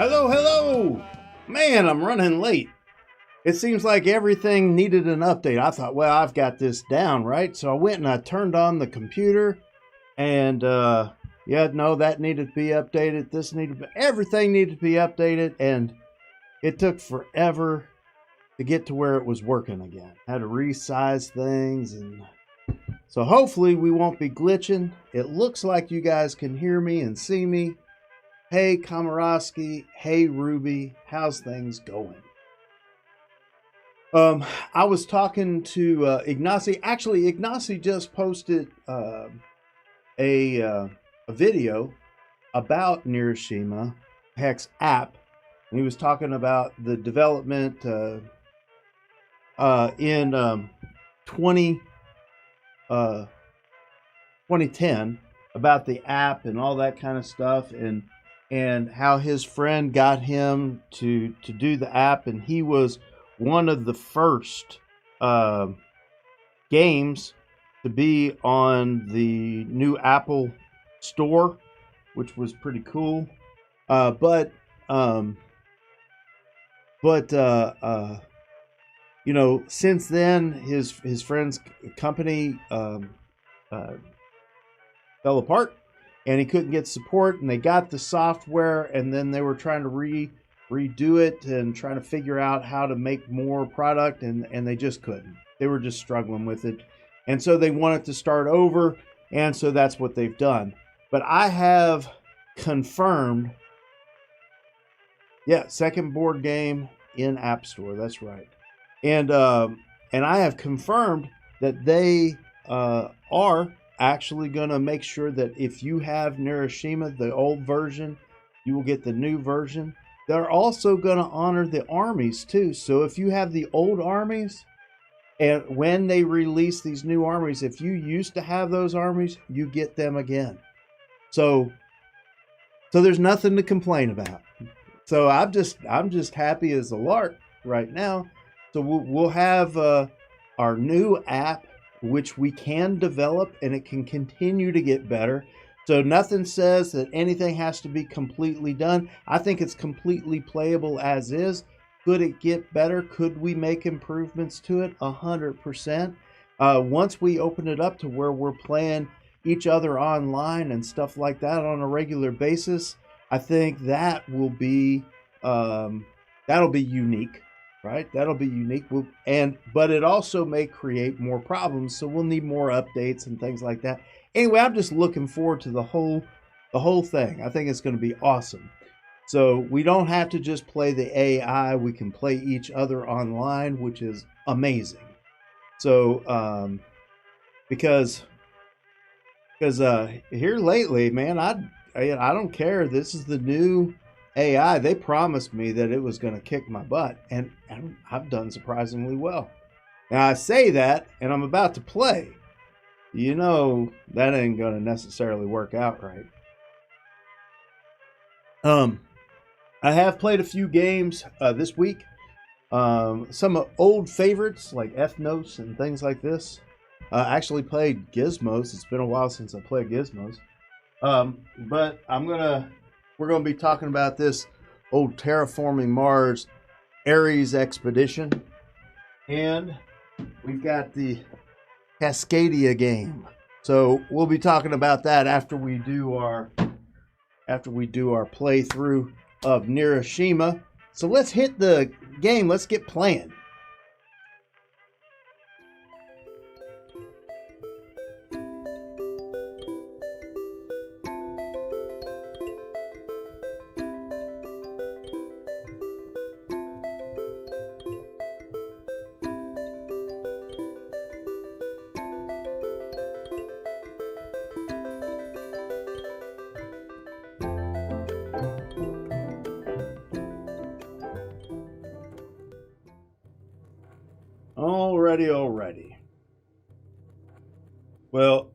Hello, hello! Man, I'm running late. It seems like everything needed an update. I thought, well, I've got this down, right? So I went and I turned on the computer and yeah, no, that needed to be updated. Everything needed to be updated, and it took forever to get to where it was working again. Had to resize things, and so hopefully we won't be glitching. It looks like you guys can hear me and see me. Hey, Komorowski. Hey, Ruby. How's things going? I was talking to Ignacy. Actually, Ignacy just posted a video about Neuroshima Hex app, and he was talking about the development in 2010 about the app and all that kind of stuff, and how his friend got him to do the app, and he was one of the first games to be on the new Apple store, which was pretty cool. But you know, since then his friend's company fell apart, and he couldn't get support, and they got the software, and then they were trying to redo it and trying to figure out how to make more product, and they just couldn't. They were just struggling with it, and so they wanted to start over, and so that's what they've done. But I have confirmed, yeah, second board game in App Store, that's right. And I have confirmed that they are actually going to make sure that if you have Neuroshima, the old version, you will get the new version. They're also going to honor the armies too. So if you have the old armies, and when they release these new armies, if you used to have those armies, you get them again. So there's nothing to complain about. So I'm just happy as a lark right now. So we'll have our new app, which we can develop, and it can continue to get better. So nothing says that anything has to be completely done. I think it's completely playable as is. Could it get better? Could we make improvements to it? 100%. Once we open it up to where we're playing each other online and stuff like that on a regular basis, I think that will be that'll be unique, right? That'll be unique. But it also may create more problems, so we'll need more updates and things like that. Anyway, I'm just looking forward to the whole thing. I think it's going to be awesome. So we don't have to just play the AI. We can play each other online, which is amazing. So because here lately, man, I don't care. This is the new AI. They promised me that it was going to kick my butt, and I've done surprisingly well. Now I say that, and I'm about to play. You know that ain't going to necessarily work out right. I have played a few games this week. Some old favorites like Ethnos and things like this. I actually played Gizmos. It's been a while since I played Gizmos. But we're gonna be talking about this old Terraforming Mars Ares expedition, and we've got the Cascadia game. So we'll be talking about that after we do our playthrough of Neuroshima. So let's hit the game. Let's get playing. Alrighty. Well,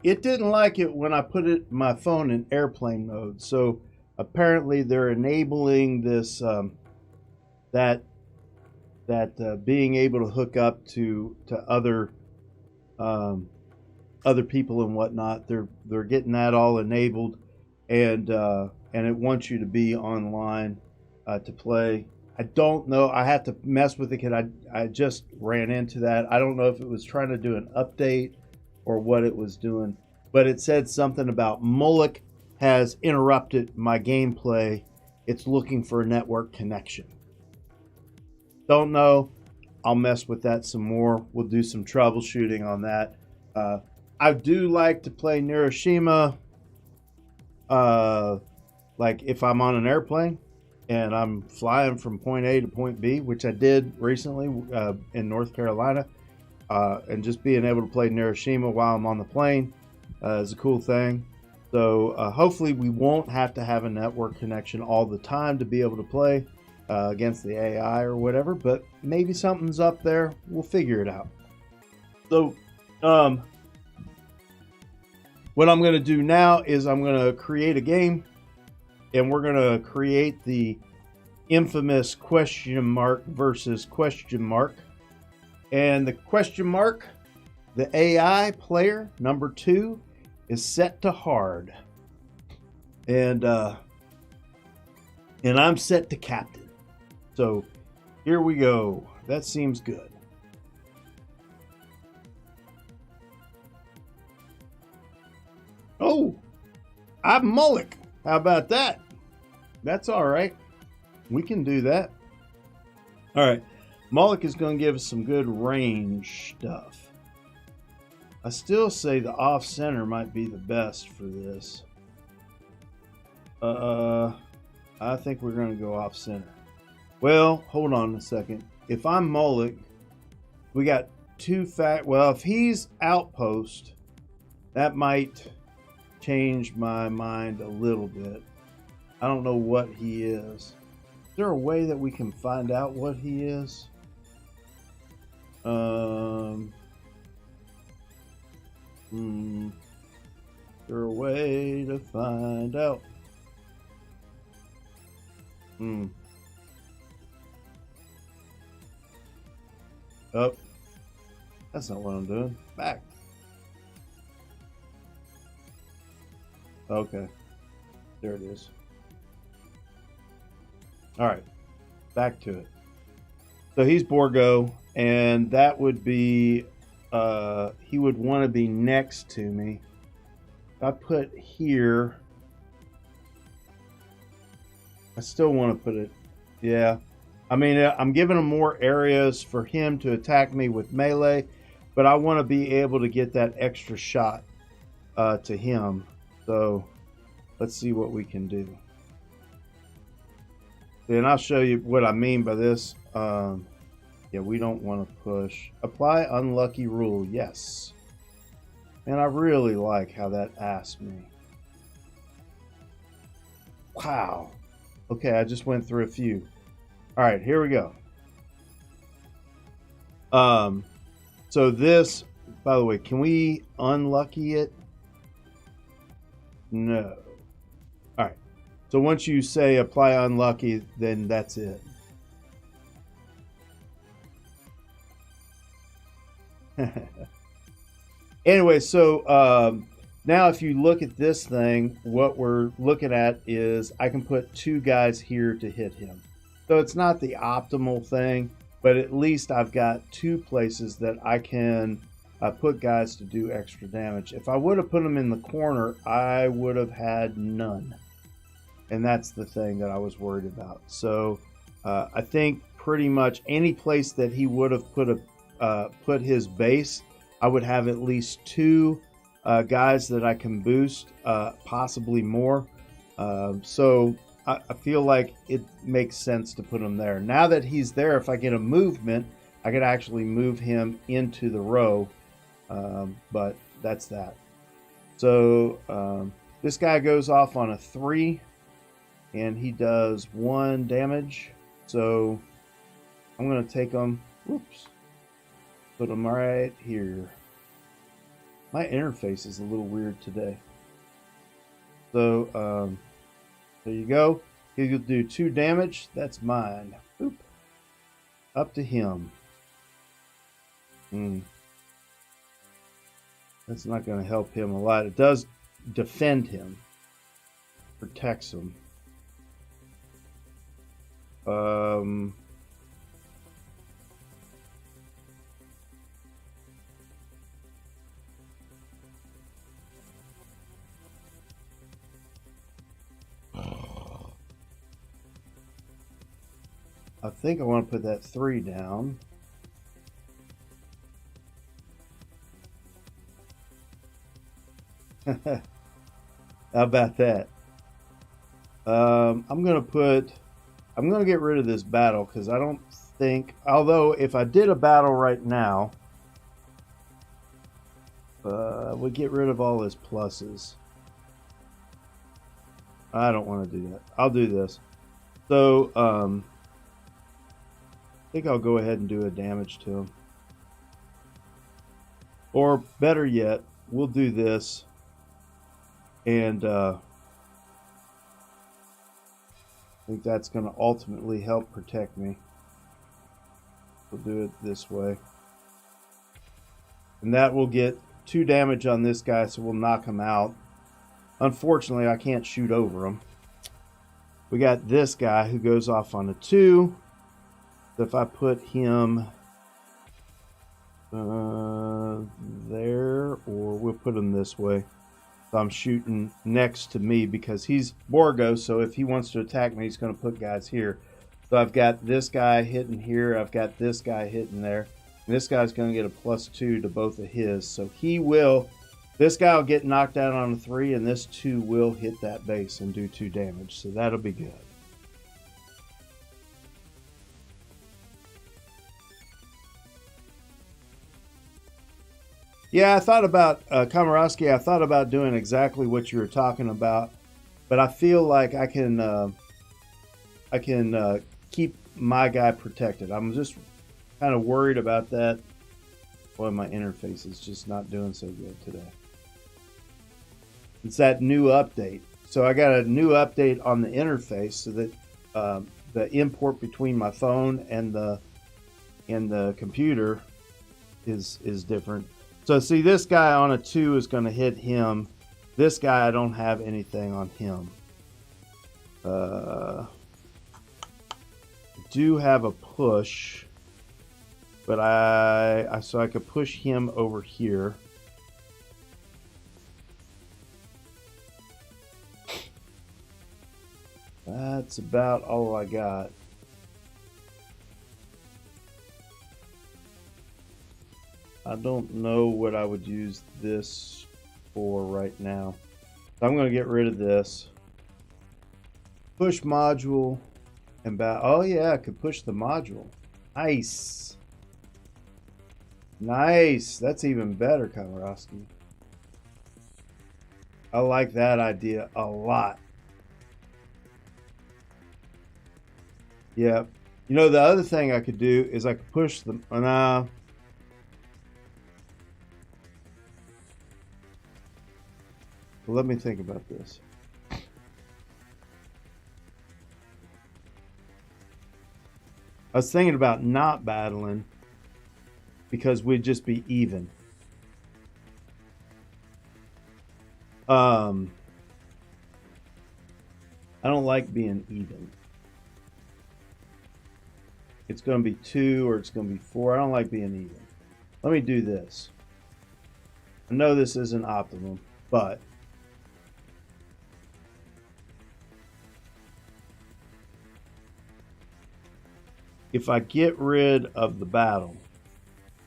it didn't like it when I put my phone in airplane mode. So apparently they're enabling this being able to hook up to other people and whatnot. They're getting that all enabled, and it wants you to be online to play. I don't know. I have to mess with it because I just ran into that. I don't know if it was trying to do an update or what it was doing, but it said something about Moloch has interrupted my gameplay. It's looking for a network connection. Don't know. I'll mess with that some more. We'll do some troubleshooting on that. I do like to play Neuroshima, like if I'm on an airplane and I'm flying from point A to point B, which I did recently in North Carolina, and just being able to play Neuroshima while I'm on the plane is a cool thing. So hopefully we won't have to have a network connection all the time to be able to play against the AI or whatever, but maybe something's up there. We'll figure it out. So what I'm going to do now is I'm going to create a game, and we're going to create the infamous question mark versus question mark. And the question mark, the AI player number 2 is set to hard. And I'm set to captain. So here we go. That seems good. Oh, I'm Moloch. How about that? That's all right. We can do that. All right. Moloch is going to give us some good range stuff. I still say the off center might be the best for this. I think we're going to go off center. Well, hold on a second. If I'm Moloch, we got well, if he's outpost, that might change my mind a little bit. I don't know what he is. Is there a way that we can find out what he is? Is there a way to find out? Oh, that's not what I'm doing. Back. Okay. There it is. All right. Back to it. So he's Borgo, and that would be, he would want to be next to me. If I put here, I still want to put it, yeah. I mean, I'm giving him more areas for him to attack me with melee, but I want to be able to get that extra shot to him. So let's see what we can do. And I'll show you what I mean by this. Yeah, we don't want to push. Apply unlucky rule, yes. And I really like how that asked me. Wow. Okay, I just went through a few. All right, here we go. So this, by the way, can we unlucky it? No. All right. So once you say apply unlucky, then that's it. Anyway, so now if you look at this thing, what we're looking at is I can put 2 guys here to hit him. So it's not the optimal thing, but at least I've got 2 places that I can put guys to do extra damage. If I would have put them in the corner, I would have had none. And that's the thing that I was worried about. So I think pretty much any place that he would have put his base, I would have at least 2 guys that I can boost, possibly more. So I feel like it makes sense to put him there. Now that he's there, if I get a movement, I could actually move him into the row. But that's that. So this guy goes off on a 3, and he does 1 damage. So I'm going to take him. Whoops. Put him right here. My interface is a little weird today. So there you go. He'll do 2 damage. That's mine. Boop. Up to him. That's not going to help him a lot. It does defend him. Protects him. Um, I think I want to put that 3 down. How about that? I'm going to get rid of this battle because I don't think, although if I did a battle right now, we get rid of all his pluses. I don't want to do that. I'll do this. So, I think I'll go ahead and do a damage to him. Or better yet, we'll do this. And I think that's going to ultimately help protect me. We'll do it this way. And that will get 2 damage on this guy, so we'll knock him out. Unfortunately, I can't shoot over him. We got this guy who goes off on a 2. So if I put him there, or we'll put him this way. So I'm shooting next to me because he's Borgo, so if he wants to attack me, he's going to put guys here. So I've got this guy hitting here. I've got this guy hitting there. And this guy's going to get a +2 to both of his. So he will, this guy will get knocked out on a 3, and this 2 will hit that base and do 2 damage. So that'll be good. Yeah, I thought about, Komorowski, I thought about doing exactly what you were talking about, but I feel like I can keep my guy protected. I'm just kind of worried about that. Boy, my interface is just not doing so good today. It's that new update. So I got a new update on the interface so that the import between my phone and the computer is different. So see, this guy on a 2 is going to hit him. This guy, I don't have anything on him. I do have a push, but so I could push him over here. That's about all I got. I don't know what I would use this for right now. So I'm going to get rid of this. Push module and oh yeah, I could push the module. Nice. Nice. That's even better, Komorowski. I like that idea a lot. Yeah. You know, the other thing I could do is I could push the... Well, let me think about this. I was thinking about not battling because we'd just be even. I don't like being even. It's going to be 2 or it's going to be 4. I don't like being even. Let me do this. I know this isn't optimum, but if I get rid of the battle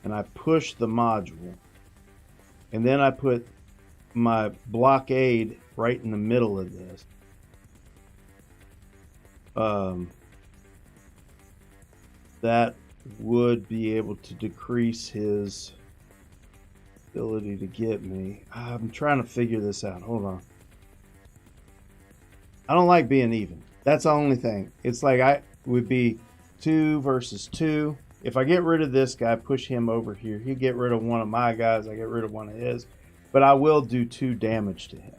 and I push the module and then I put my blockade right in the middle of this, that would be able to decrease his ability to get me. I'm trying to figure this out. Hold on. I don't like being even. That's the only thing. It's like I would be 2 versus 2. If I get rid of this guy, push him over here, he get rid of one of my guys, I get rid of one of his, but I will do 2 damage to him.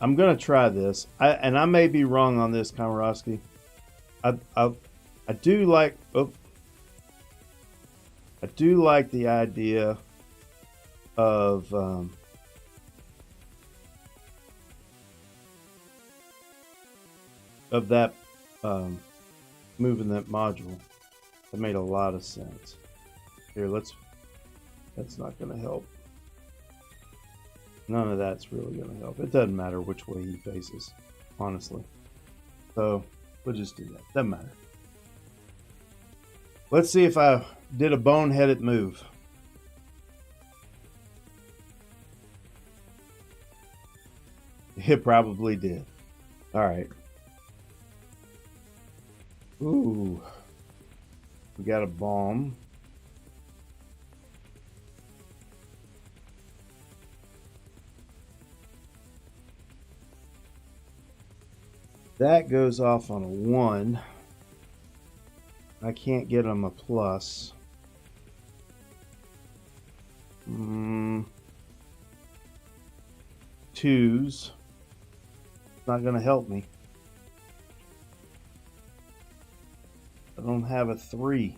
I'm gonna try this, and I may be wrong on this, Komorowski. I do like. Oh, I do like the idea of that moving that module. That made a lot of sense. Here, that's not going to help. None of that's really going to help. It doesn't matter which way he faces, honestly. So we'll just do that. Doesn't matter. Let's see if I did a boneheaded move. It probably did. All right. Ooh. We got a bomb. That goes off on a 1. I can't get him a plus. Twos. Not going to help me. I don't have a 3.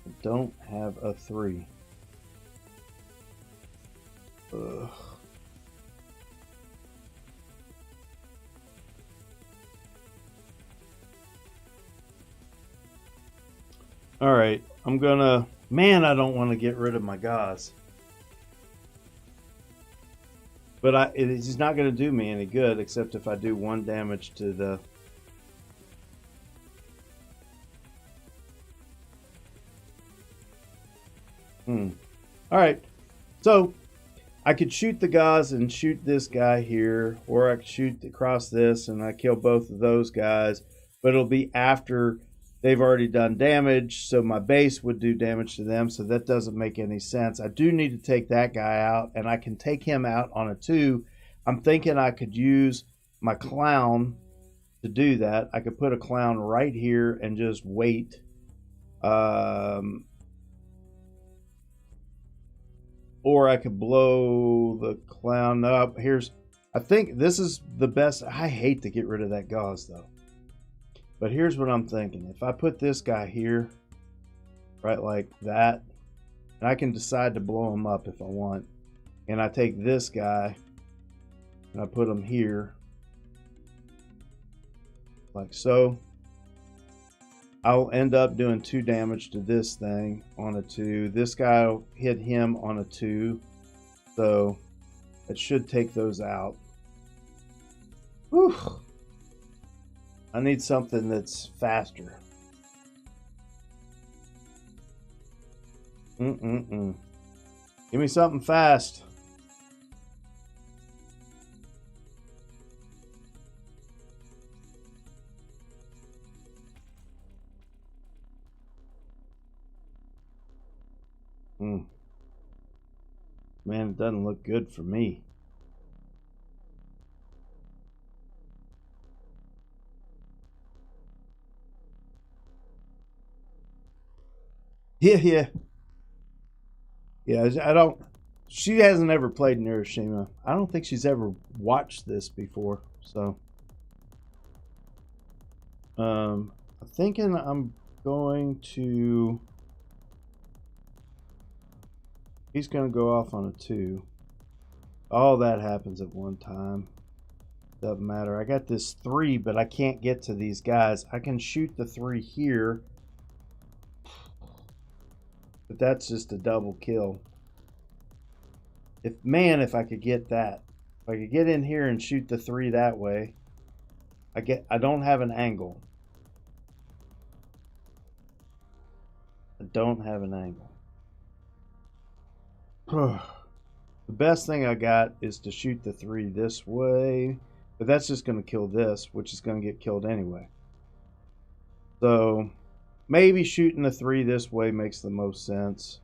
I don't have a 3. Ugh. All right, I'm gonna. Man, I don't want to get rid of my gauze, but it's not going to do me any good except if I do 1 damage to the. All right, so I could shoot the gauze and shoot this guy here, or I could shoot across this and I kill both of those guys, but it'll be after they've already done damage, so my base would do damage to them, so that doesn't make any sense. I do need to take that guy out, and I can take him out on a 2. I'm thinking I could use my clown to do that. I could put a clown right here and just wait. Or I could blow the clown up. I think this is the best. I hate to get rid of that gauze, though. But here's what I'm thinking. If I put this guy here, right like that, and I can decide to blow him up if I want, and I take this guy and I put him here, like so, I'll end up doing 2 damage to this thing on a 2. This guy will hit him on a 2, so it should take those out. Whew. I need something that's faster. Give me something fast. Man, it doesn't look good for me. Yeah. I don't. She hasn't ever played Neuroshima. I don't think she's ever watched this before. So, I'm thinking I'm going to. He's going to go off on a 2. All that happens at one time. Doesn't matter. I got this 3, but I can't get to these guys. I can shoot the 3 here. But that's just a double kill. If I could get that. If I could get in here and shoot the 3 that way. I don't have an angle. I don't have an angle. The best thing I got is to shoot the 3 this way, but that's just going to kill this, which is going to get killed anyway. So maybe shooting the 3 this way makes the most sense.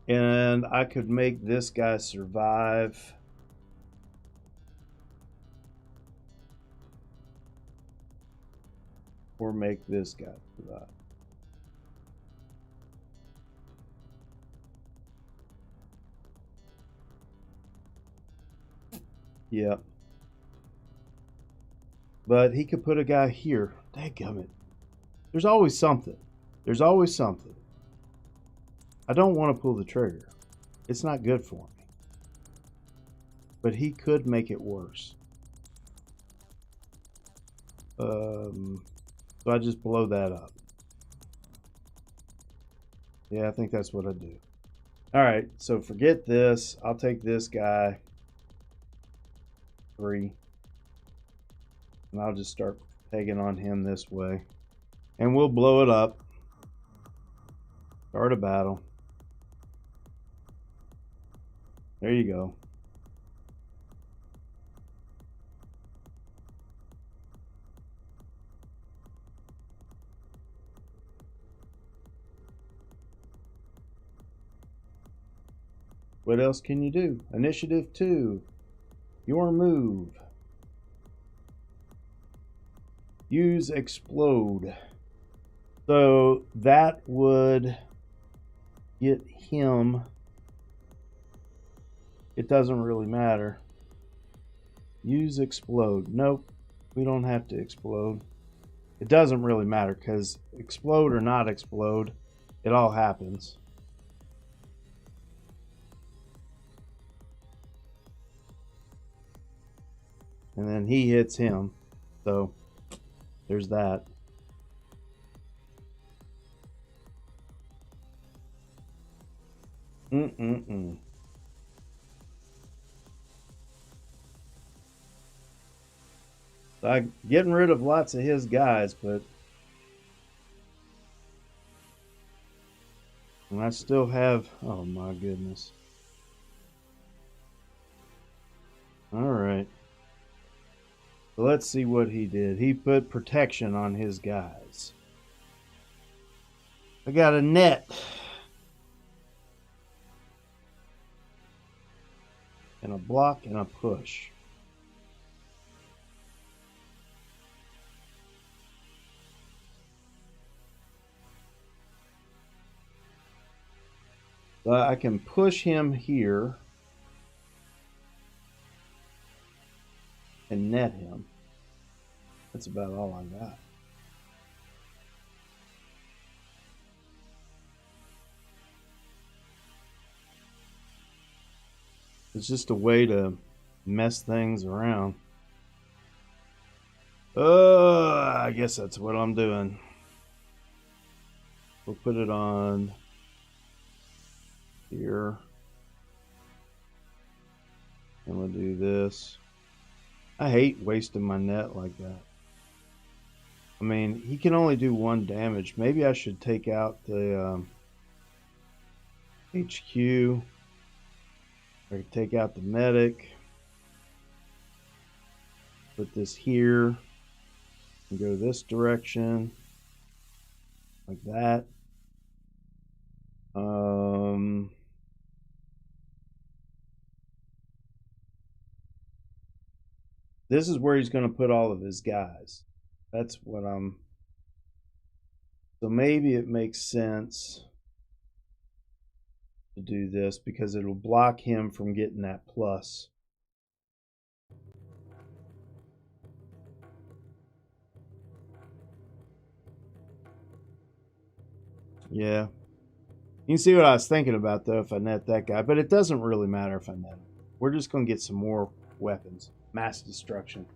And I could make this guy survive. Or make this guy survive. Yep. But he could put a guy here. Dadgummit. There's always something. There's always something. I don't want to pull the trigger. It's not good for me. But he could make it worse. So I just blow that up. Yeah, I think that's what I do. All right, so forget this. I'll take this guy. 3. And I'll just start pegging on him this way. And we'll blow it up. Start a battle. There you go. What else can you do? Initiative 2. Your move. Use explode. So that would get him. It doesn't really matter. Use explode. Nope. We don't have to explode. It doesn't really matter because explode or not explode, it all happens. And then he hits him. So there's that. I'm getting rid of lots of his guys, but and I still have, oh my goodness. All right. So let's see what he did. He put protection on his guys. I got a net. And a block and a push. I can push him here and net him. That's about all I got. It's just a way to mess things around. I guess that's what I'm doing. We'll put it on here. And we'll do this. I hate wasting my net like that. I mean, he can only do 1 damage. Maybe I should take out the HQ. Or take out the medic. Put this here. And go this direction. Like that. This is where he's going to put all of his guys. That's what I'm... So maybe it makes sense to do this because it'll block him from getting that plus. Yeah. You can see what I was thinking about, though, if I net that guy. But it doesn't really matter if I net him. We're just going to get some more weapons. Mass destruction.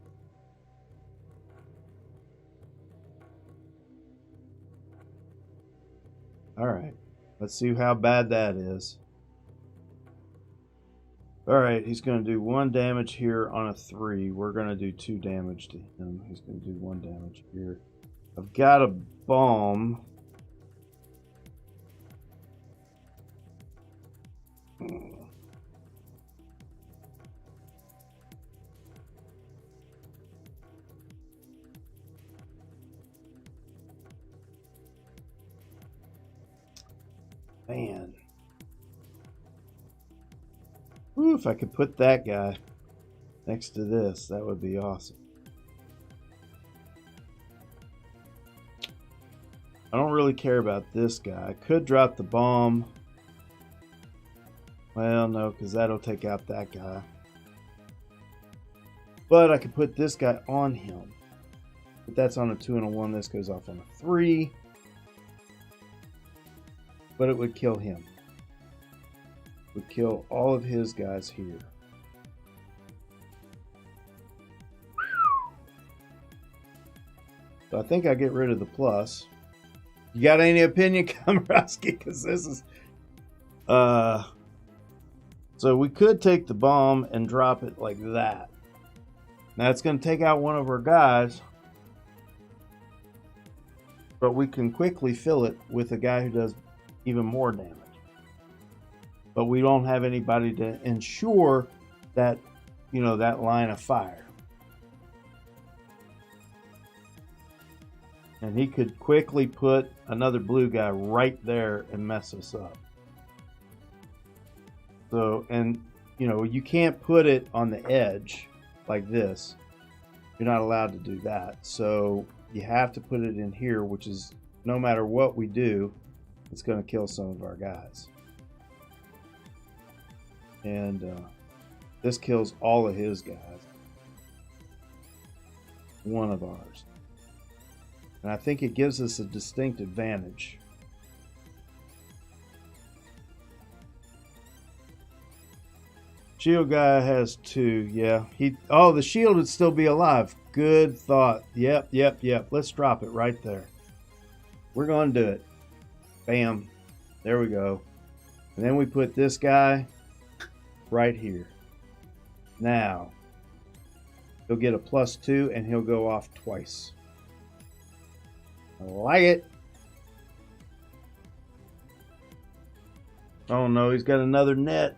Alright. Let's see how bad that is. Alright, he's going to do 1 damage here on a 3. We're going to do 2 damage to him. He's going to do 1 damage here. I've got a bomb. Man. Ooh, if I could put that guy next to this, that would be awesome. I don't really care about this guy. I could drop the bomb. Well, no, because that'll take out that guy. But I could put this guy on him. But that's on a 2 and a 1. This goes off on a 3. But it would kill him. It would kill all of his guys here. So I think I get rid of the plus. You got any opinion, Komorowski? Because this is... So we could take the bomb and drop it like that. Now it's going to take out one of our guys. But we can quickly fill it with a guy who does even more damage. But we don't have anybody to ensure that, you know, that line of fire. And he could quickly put another blue guy right there and mess us up. So, and, you know, you can't put it on the edge like this. You're not allowed to do that. So you have to put it in here, which is, no matter what we do, it's going to kill some of our guys. And this kills all of his guys. One of ours. And I think it gives us a distinct advantage. Shield guy has 2. Yeah. Oh, the shield would still be alive. Good thought. Yep. Let's drop it right there. We're going to do it. Bam. There we go. And then we put this guy right here. Now, he'll get a +2 and he'll go off twice. I like it. Oh no, he's got another net.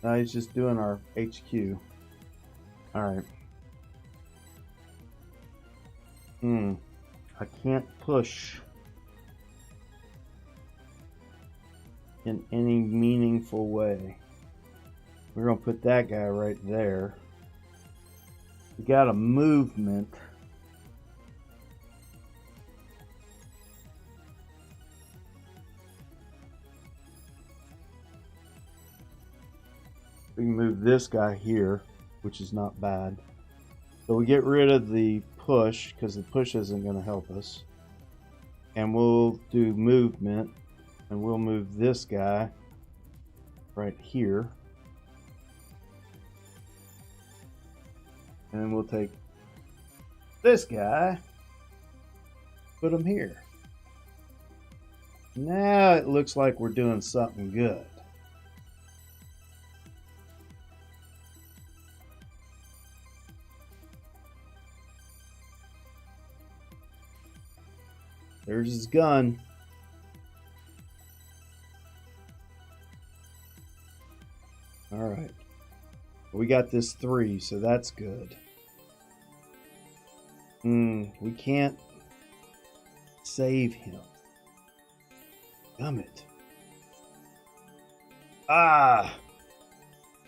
No, he's just doing our HQ. Alright. I can't push in any meaningful way. We're going to put that guy right there. We got a movement. We can move this guy here, which is not bad. So we get rid of the push, because the push isn't going to help us. And we'll do movement, and we'll move this guy right here. And then we'll take this guy, put him here. Now it looks like we're doing something good. There's his gun. All right. We got this 3, so that's good. We can't save him. Damn it.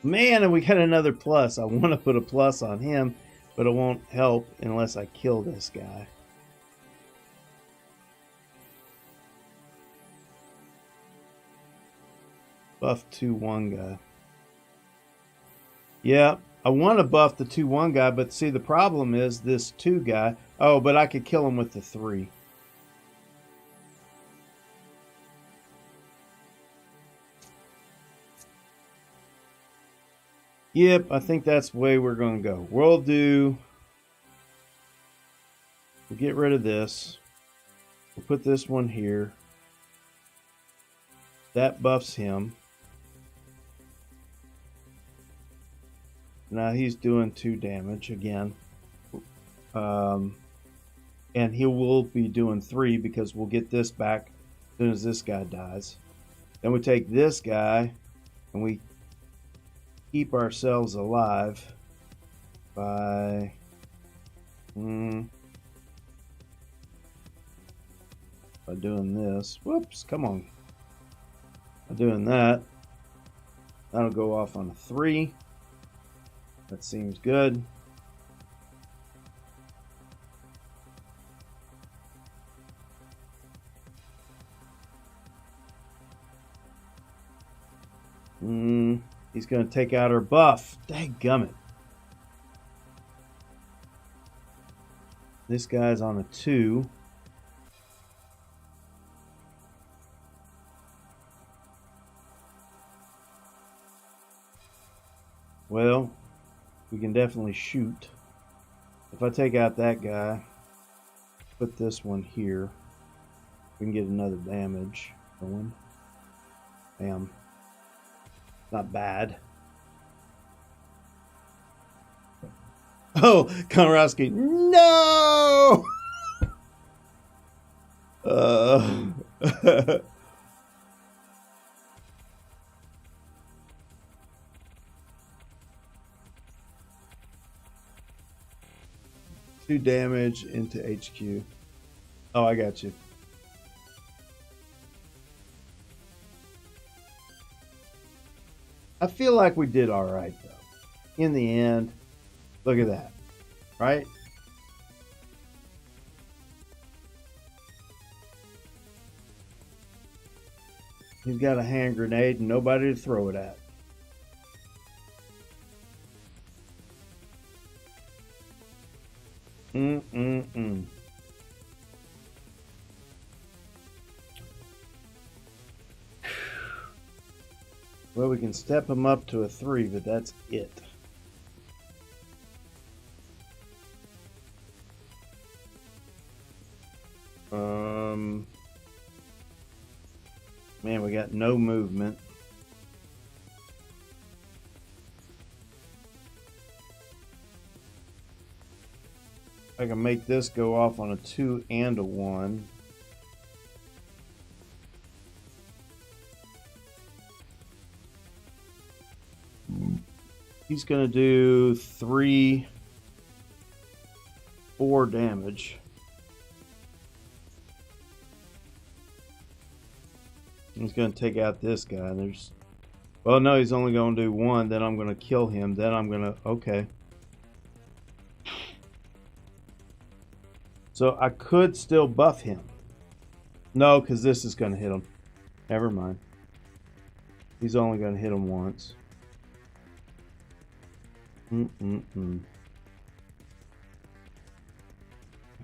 Man, and we got another plus. I want to put a plus on him, but it won't help unless I kill this guy. Buff 2-1 guy. Yeah, I want to buff the 2-1 guy, but see, the problem is this 2 guy. Oh, but I could kill him with the 3. Yep, I think that's the way we're going to go. We'll get rid of this. We'll put this one here. That buffs him. Now he's doing 2 damage again. And he will be doing 3 because we'll get this back as soon as this guy dies. Then we take this guy and we keep ourselves alive by doing this. Whoops, come on. By doing that. That'll go off on a 3. That seems good. He's going to take out her buff. Dadgummit. This guy's on a 2. Well, we can definitely shoot. If I take out that guy, put this one here, we can get another damage going. Bam. Not bad. Oh, Komorowski. No! 2 damage into HQ. Oh, I got you. I feel like we did all right, though. In the end, look at that. Right? He's got a hand grenade and nobody to throw it at. Well, we can step him up to a 3, but that's it. Man, we got no movement. I can make this go off on a 2 and a 1. He's going to do 3, 4 damage. He's going to take out this guy. There's, well, no, he's only going to do 1. Then I'm going to kill him. Then I'm going to, okay. So I could still buff him. No, because this is going to hit him. Never mind. He's only going to hit him once. I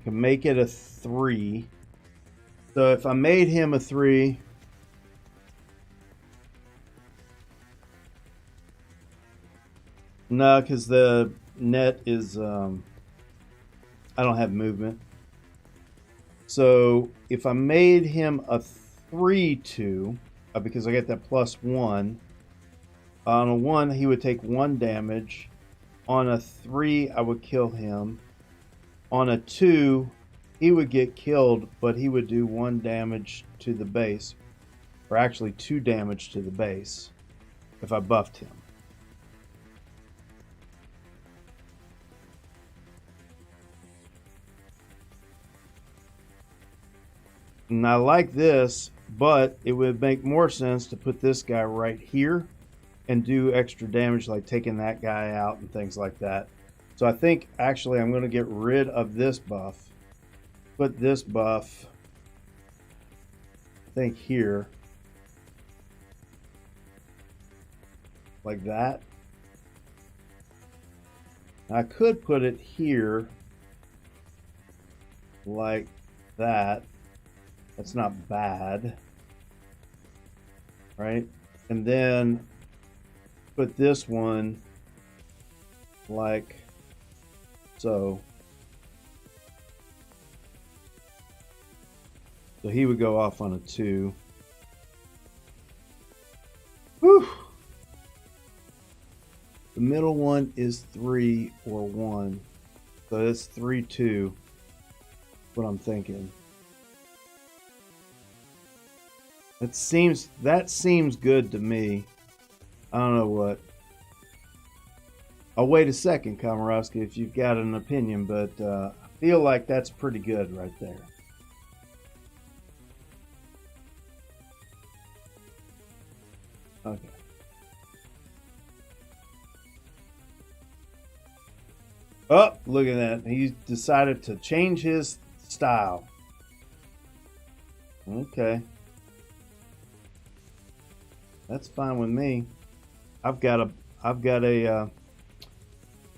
can make it a 3. So if I made him a 3, no, because the net is I don't have movement. So if I made him a 3/2, because I get that +1, on a 1 he would take 1 damage. On a 3 I would kill him. On a 2 he would get killed, but he would do 1 damage to the base, or actually 2 damage to the base if I buffed him. And I like this, but it would make more sense to put this guy right here and do extra damage, like taking that guy out and things like that. So I think actually I'm going to get rid of this buff, put this buff, I think here, like that. I could put it here like that. That's not bad, right? And then put this one like so. So he would go off on a 2. Whew. The middle one is 3 or 1. So it's 3/2. What I'm thinking. That seems good to me. I don't know what. I'll wait a second, Komorowski, if you've got an opinion, but I feel like that's pretty good right there. Okay. Oh, look at that. He decided to change his style. Okay. That's fine with me. I've got a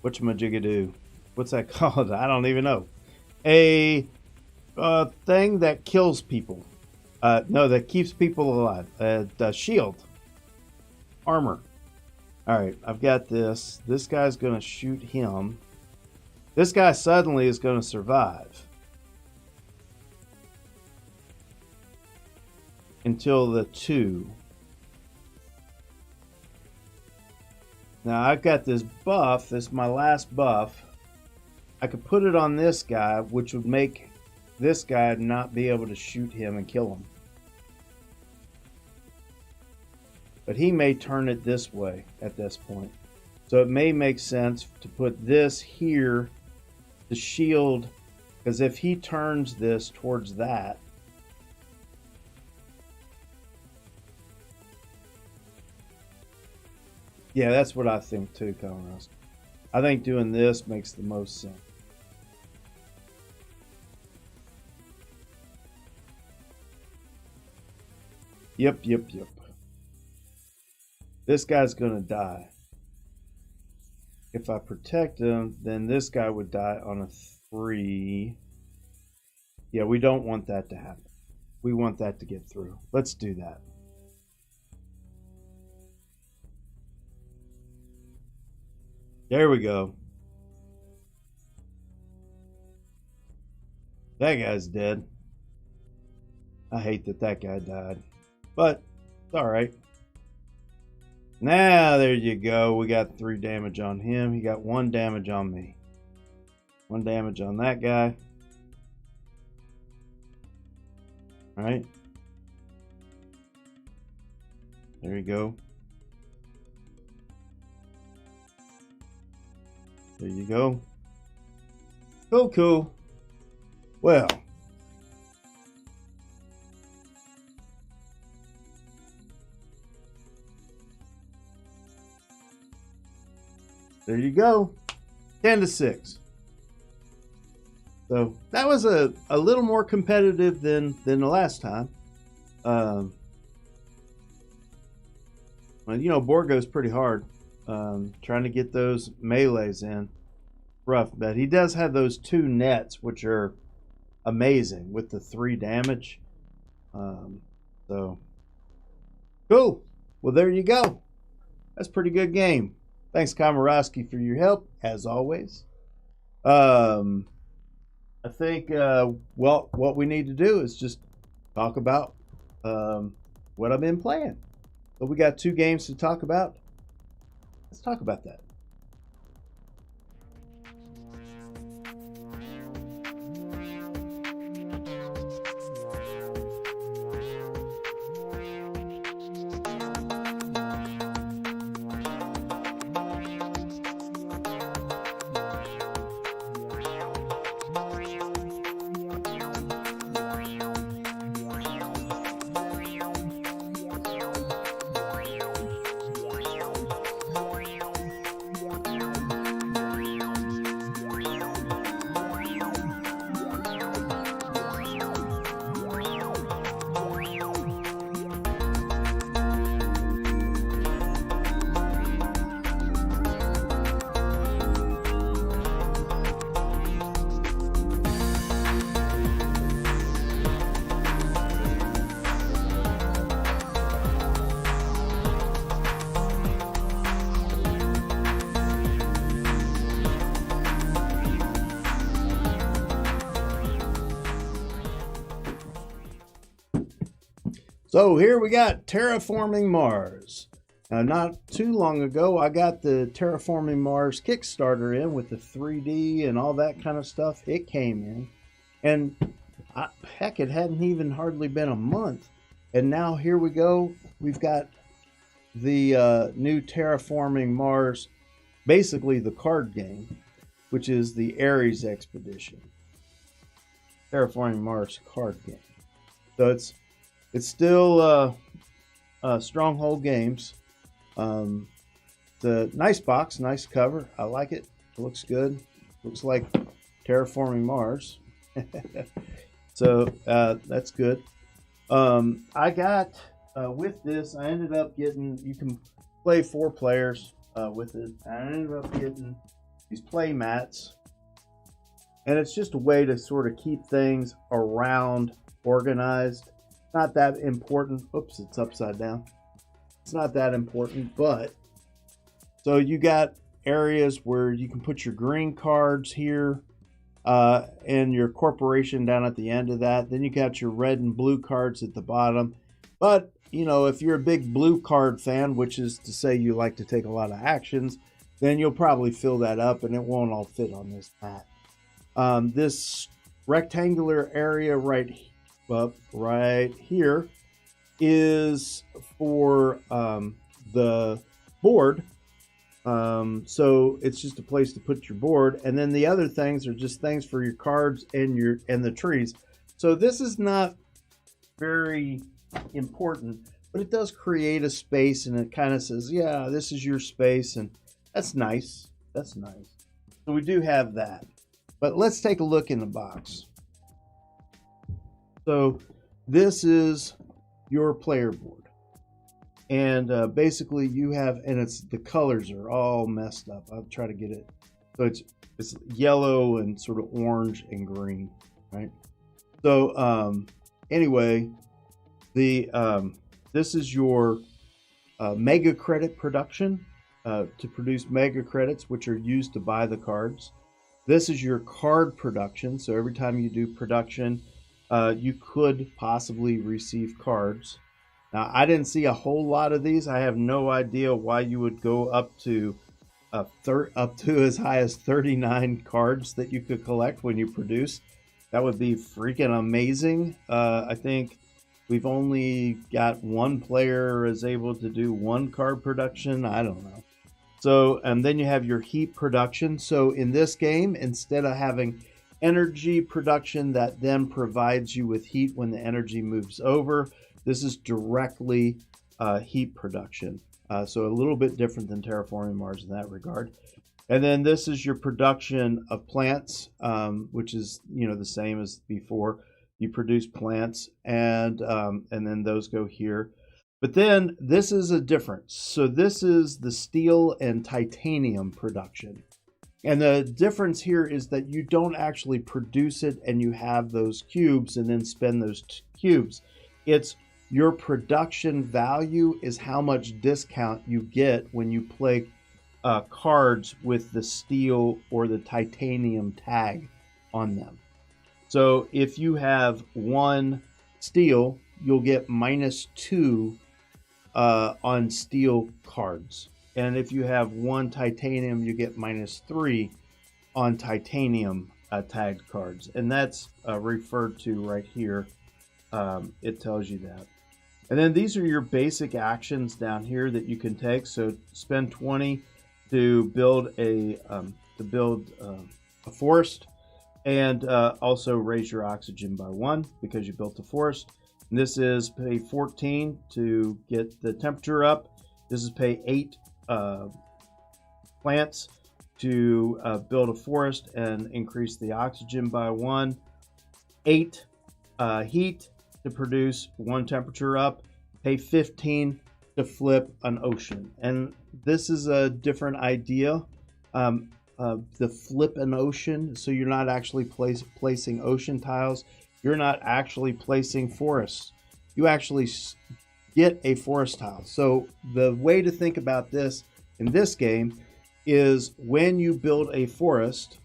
whatchamajiggadoo. What's that called? I don't even know. A thing that kills people. No, that keeps people alive. A shield. Armor. Alright, I've got this. This guy's going to shoot him. This guy suddenly is going to survive. Until the 2. Now I've got this buff. This is my last buff. I could put it on this guy, which would make this guy not be able to shoot him and kill him. But he may turn it this way at this point. So it may make sense to put this here to shield, because if he turns this towards that, yeah, that's what I think too, Conrad. I think doing this makes the most sense. Yep. This guy's gonna die. If I protect him, then this guy would die on a 3. Yeah, we don't want that to happen. We want that to get through. Let's do that. There we go. That guy's dead. I hate that that guy died. But it's alright. Now, there you go. We got 3 damage on him. He got 1 damage on me. 1 damage on that guy. Alright. There you go. There you go. Cool. Well. There you go. 10-6. So that was a little more competitive than the last time. Well, you know, board goes pretty hard. Trying to get those melees in. Rough. But he does have those 2 nets, which are amazing with the 3 damage. So cool. Well, there you go. That's a pretty good game. Thanks, Komorowski, for your help, as always. I think, well, what we need to do is just talk about what I've been playing. So we got 2 games to talk about. Let's talk about that. So here we got Terraforming Mars. Now, not too long ago, I got the Terraforming Mars Kickstarter in with the 3D and all that kind of stuff. It came in. And heck, it hadn't even hardly been a month. And now here we go. We've got the new Terraforming Mars, basically the card game, which is the Ares Expedition. Terraforming Mars card game. So it's still Stronghold Games. It's a nice box, nice cover. I like it. It looks good. Looks like Terraforming Mars. So that's good. I got with this. I ended up getting. You can play 4 players with it. I ended up getting these play mats, and it's just a way to sort of keep things around organized. Not that important. Oops, it's upside down. It's not that important, but so you got areas where you can put your green cards here and your corporation down at the end of that. Then you got your red and blue cards at the bottom. But, you know, if you're a big blue card fan, which is to say you like to take a lot of actions, then you'll probably fill that up and it won't all fit on this mat. This rectangular area right here is for the board. So it's just a place to put your board, and then the other things are just things for your cards and the trees. So this is not very important, but it does create a space, and it kind of says, yeah, this is your space, and that's nice. That's nice. So we do have that. But let's take a look in the box. So this is your player board. And basically you have, and it's the colors are all messed up. I'll try to get it. So it's yellow and sort of orange and green, right? So anyway, this is your mega credit production to produce mega credits, which are used to buy the cards. This is your card production. So every time you do production, you could possibly receive cards. Now, I didn't see a whole lot of these. I have no idea why you would go up to as high as 39 cards that you could collect when you produce. That would be freaking amazing. I think we've only got one player is able to do 1 card production. I don't know. So, and then you have your heat production. So in this game, instead of having energy production that then provides you with heat when the energy moves over, this is directly heat production. So a little bit different than Terraforming Mars in that regard. And then this is your production of plants, which is, you know, the same as before. You produce plants, and then those go here. But then this is a difference. So this is the steel and titanium production. And the difference here is that you don't actually produce it and you have those cubes and then spend those cubes. It's your production value is how much discount you get when you play cards with the steel or the titanium tag on them. So if you have 1 steel, you'll get -2 on steel cards. And if you have 1 titanium, you get -3 on titanium tagged cards. And that's referred to right here. It tells you that. And then these are your basic actions down here that you can take. So spend 20 to build a forest, and also raise your oxygen by 1 because you built a forest. And this is pay 14 to get the temperature up. This is pay 8 plants to build a forest and increase the oxygen by 1. 8 heat to produce 1 temperature up. Pay 15 to flip an ocean. And this is a different idea. The flip an ocean, so you're not actually placing ocean tiles. You're not actually placing forests. You actually get a forest tile. So the way to think about this in this game is when you build a forest,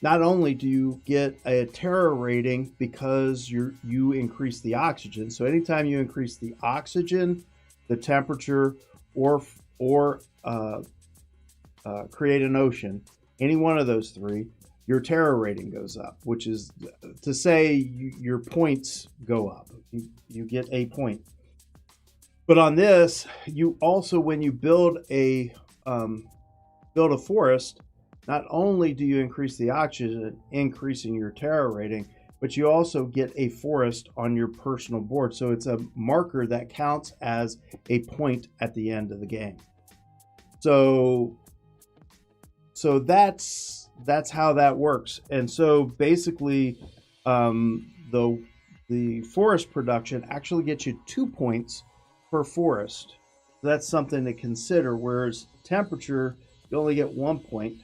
not only do you get a terror rating because you increase the oxygen. So anytime you increase the oxygen, the temperature, or create an ocean, any one of those 3, your terror rating goes up, which is to say your points go up. You get a point. But on this, you also, when you build a forest, not only do you increase the oxygen, increasing your terror rating, but you also get a forest on your personal board. So it's a marker that counts as a point at the end of the game. So that's how that works. And so basically, the forest production actually gets you 2 points per forest. So that's something to consider, whereas temperature, you only get 1 point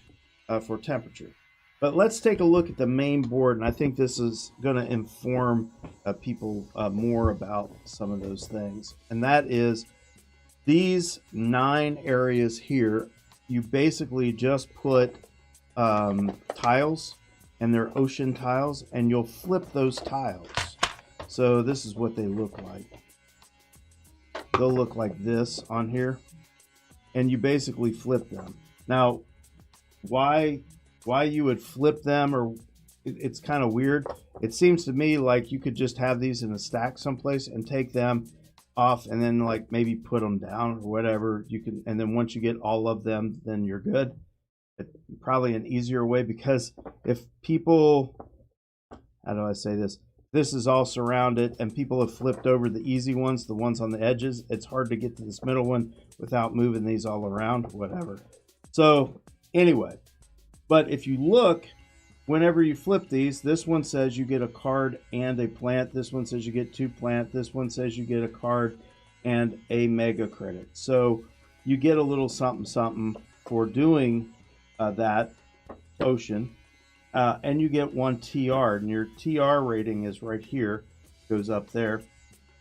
for temperature. But let's take a look at the main board, and I think this is going to inform people more about some of those things. And that is these 9 areas here, you basically just put tiles, and they're ocean tiles, and you'll flip those tiles. So this is what they look like. They'll look like this on here, and you basically flip them. Now, why you would flip them, or it's kind of weird. It seems to me like you could just have these in a stack someplace and take them off, and then like maybe put them down or whatever you can. And then once you get all of them, then you're good. It's probably an easier way, because if people, how do I say this? This is all surrounded and people have flipped over the easy ones, the ones on the edges. It's hard to get to this middle one without moving these all around, whatever. So anyway, but if you look, whenever you flip these, this one says you get a card and a plant. This one says you get 2 plant. This one says you get a card and a mega credit. So you get a little something something for doing that ocean. And you get 1 TR, and your TR rating is right here, goes up there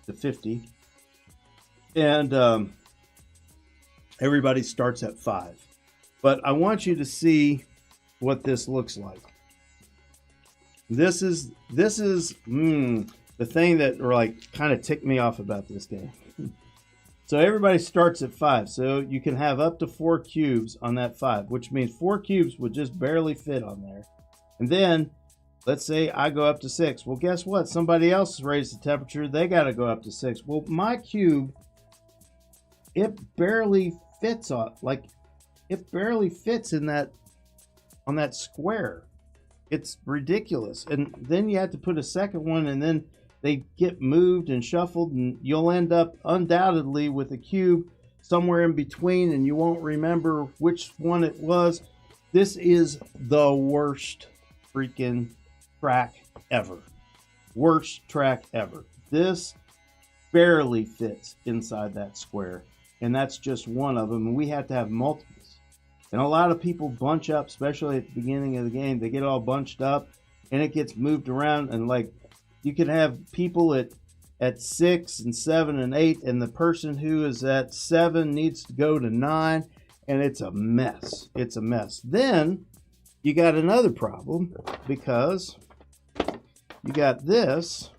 to 50. And everybody starts at 5. But I want you to see what this looks like. This is the thing that like kind of ticked me off about this game. So everybody starts at 5. So you can have up to 4 cubes on that 5, which means 4 cubes would just barely fit on there. And then, let's say I go up to 6. Well, guess what? Somebody else has raised the temperature. They got to go up to 6. Well, my cube, it barely fits on, like, it barely fits in that, on that square. It's ridiculous. And then you have to put a second one, and then they get moved and shuffled, and you'll end up undoubtedly with a cube somewhere in between, and you won't remember which one it was. This is the worst freaking track ever. Worst track ever. This barely fits inside that square, and that's just one of them, and we have to have multiples. And a lot of people bunch up, especially at the beginning of the game. They get all bunched up, and it gets moved around, and like you can have people at 6 and 7 and 8, and the person who is at 7 needs to go to 9, and it's a mess. It's a mess. Then you got another problem, because you got this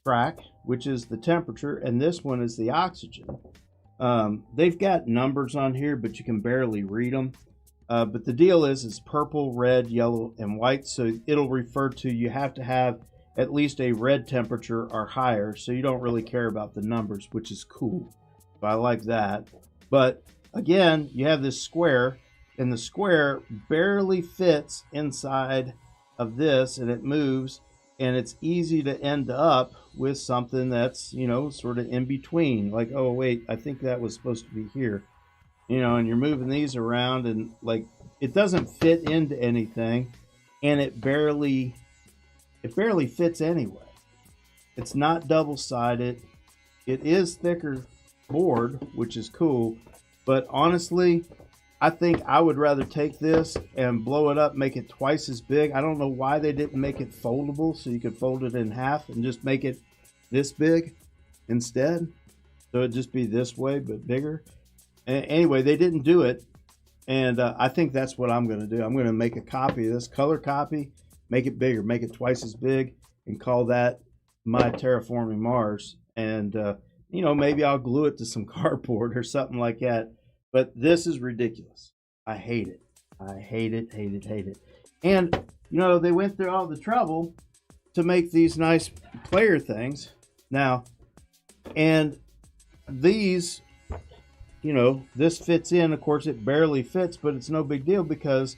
track, which is the temperature, and this one is the oxygen. They've got numbers on here, but you can barely read them. But the deal is it's purple, red, yellow, and white. So it'll refer to, you have to have at least a red temperature or higher. So you don't really care about the numbers, which is cool. So I like that. But again, you have this square, and the square barely fits inside of this, and it moves, and it's easy to end up with something that's, you know, sort of in between. Like, oh wait, I think that was supposed to be here, you know, and you're moving these around, and like it doesn't fit into anything, and it barely fits anyway. It's not double-sided. It is thicker board, which is cool, but honestly, I think I would rather take this and blow it up, make it twice as big. I don't know why they didn't make it foldable so you could fold it in half and just make it this big instead. So it'd just be this way, but bigger. Anyway, they didn't do it. And I think that's what I'm going to do. I'm going to make a copy of this, color copy, make it bigger, make it twice as big, and call that my Terraforming Mars. And, you know, maybe I'll glue it to some cardboard or something like that. But this is ridiculous. I hate it. I hate it, hate it, hate it. And, you know, they went through all the trouble to make these nice player things. Now, and these, you know, this fits in. Of course, it barely fits, but it's no big deal because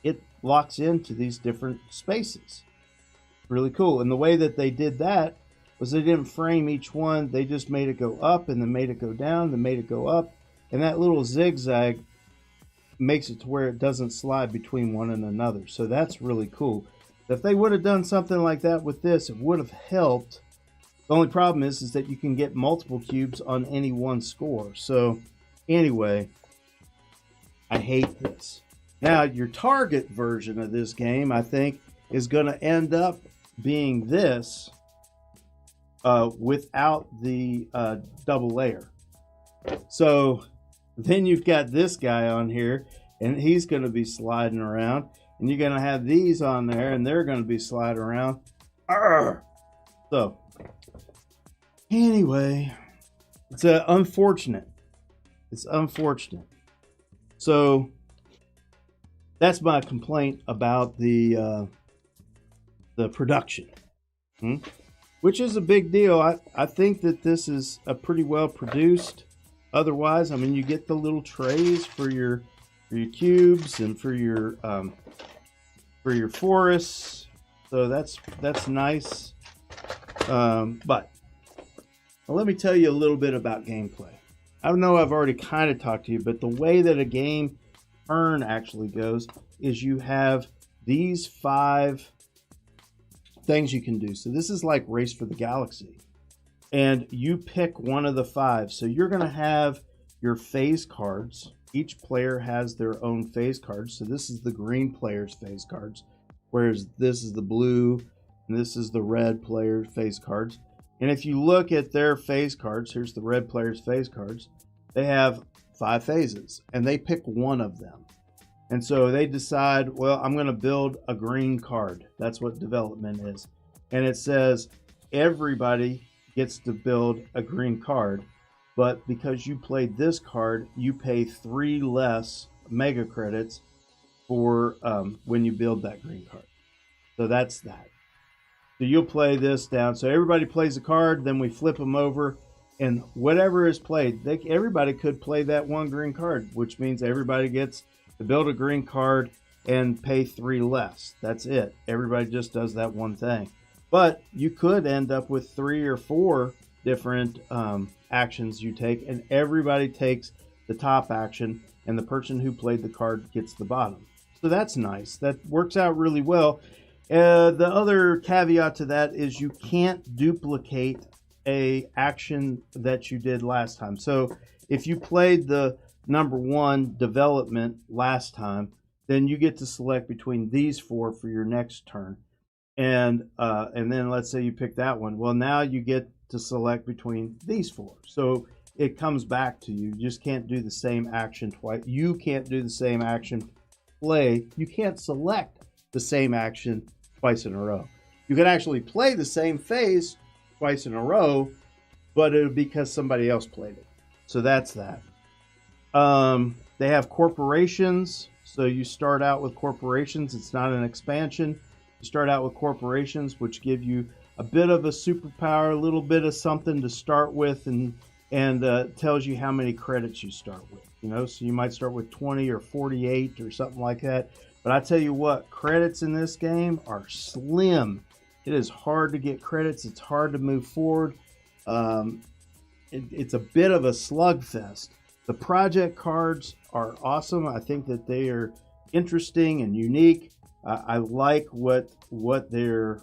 it locks into these different spaces. Really cool. And the way that they did that was they didn't frame each one. They just made it go up and then made it go down, then made it go up. And that little zigzag makes it to where it doesn't slide between one and another. So that's really cool. If they would have done something like that with this, it would have helped The only problem is that you can get multiple cubes on any one score. So anyway, I hate this. Now, your target version of this game, I think, is going to end up being this without the double layer. So then you've got this guy on here, and he's going to be sliding around, and you're going to have these on there, and they're going to be sliding around. Arrgh! So anyway, it's unfortunate. It's unfortunate. So that's my complaint about the production, which is a big deal. I think that this is a pretty well produced. Otherwise, I mean, you get the little trays for your cubes and for your forests. So that's nice. But let me tell you a little bit about gameplay. I know I've already kind of talked to you, but the way that a game turn actually goes is you have these 5 things you can do. So this is like Race for the Galaxy, and you pick one of the 5. So you're going to have your phase cards. Each player has their own phase cards. So this is the green player's phase cards, whereas this is the blue and this is the red player's phase cards. And if you look at their phase cards, here's the red player's phase cards. They have 5 phases, and they pick one of them. And so they decide, well, I'm going to build a green card. That's what development is. And it says everybody gets to build a green card, but because you played this card, you pay 3 less mega credits for when you build that green card. So that's that. So you'll play this down. So everybody plays a card, then we flip them over, and whatever is played, everybody could play that one green card, which means everybody gets to build a green card and pay 3 less. That's it. Everybody just does that one thing. But you could end up with 3 or 4 different actions you take, and everybody takes the top action, and the person who played the card gets the bottom. So that's nice. That works out really well. The other caveat to that is you can't duplicate a action that you did last time. So if you played the number 1 development last time, then you get to select between these 4 for your next turn. And then let's say you pick that one. Well, now you get to select between these 4. So it comes back to you. You just can't do the same action twice. You can't do the same action play. You can't select the same action twice in a row. You can actually play the same phase twice in a row, but it would be because somebody else played it. So that's that. They have corporations. So you start out with corporations. It's not an expansion. You start out with corporations, which give you a bit of a superpower, a little bit of something to start with, and tells you how many credits you start with. You know, so you might start with 20 or 48 or something like that. But I tell you what, credits in this game are slim. It is hard to get credits. It's hard to move forward. It's a bit of a slugfest. The project cards are awesome. I think that they are interesting and unique. I like what the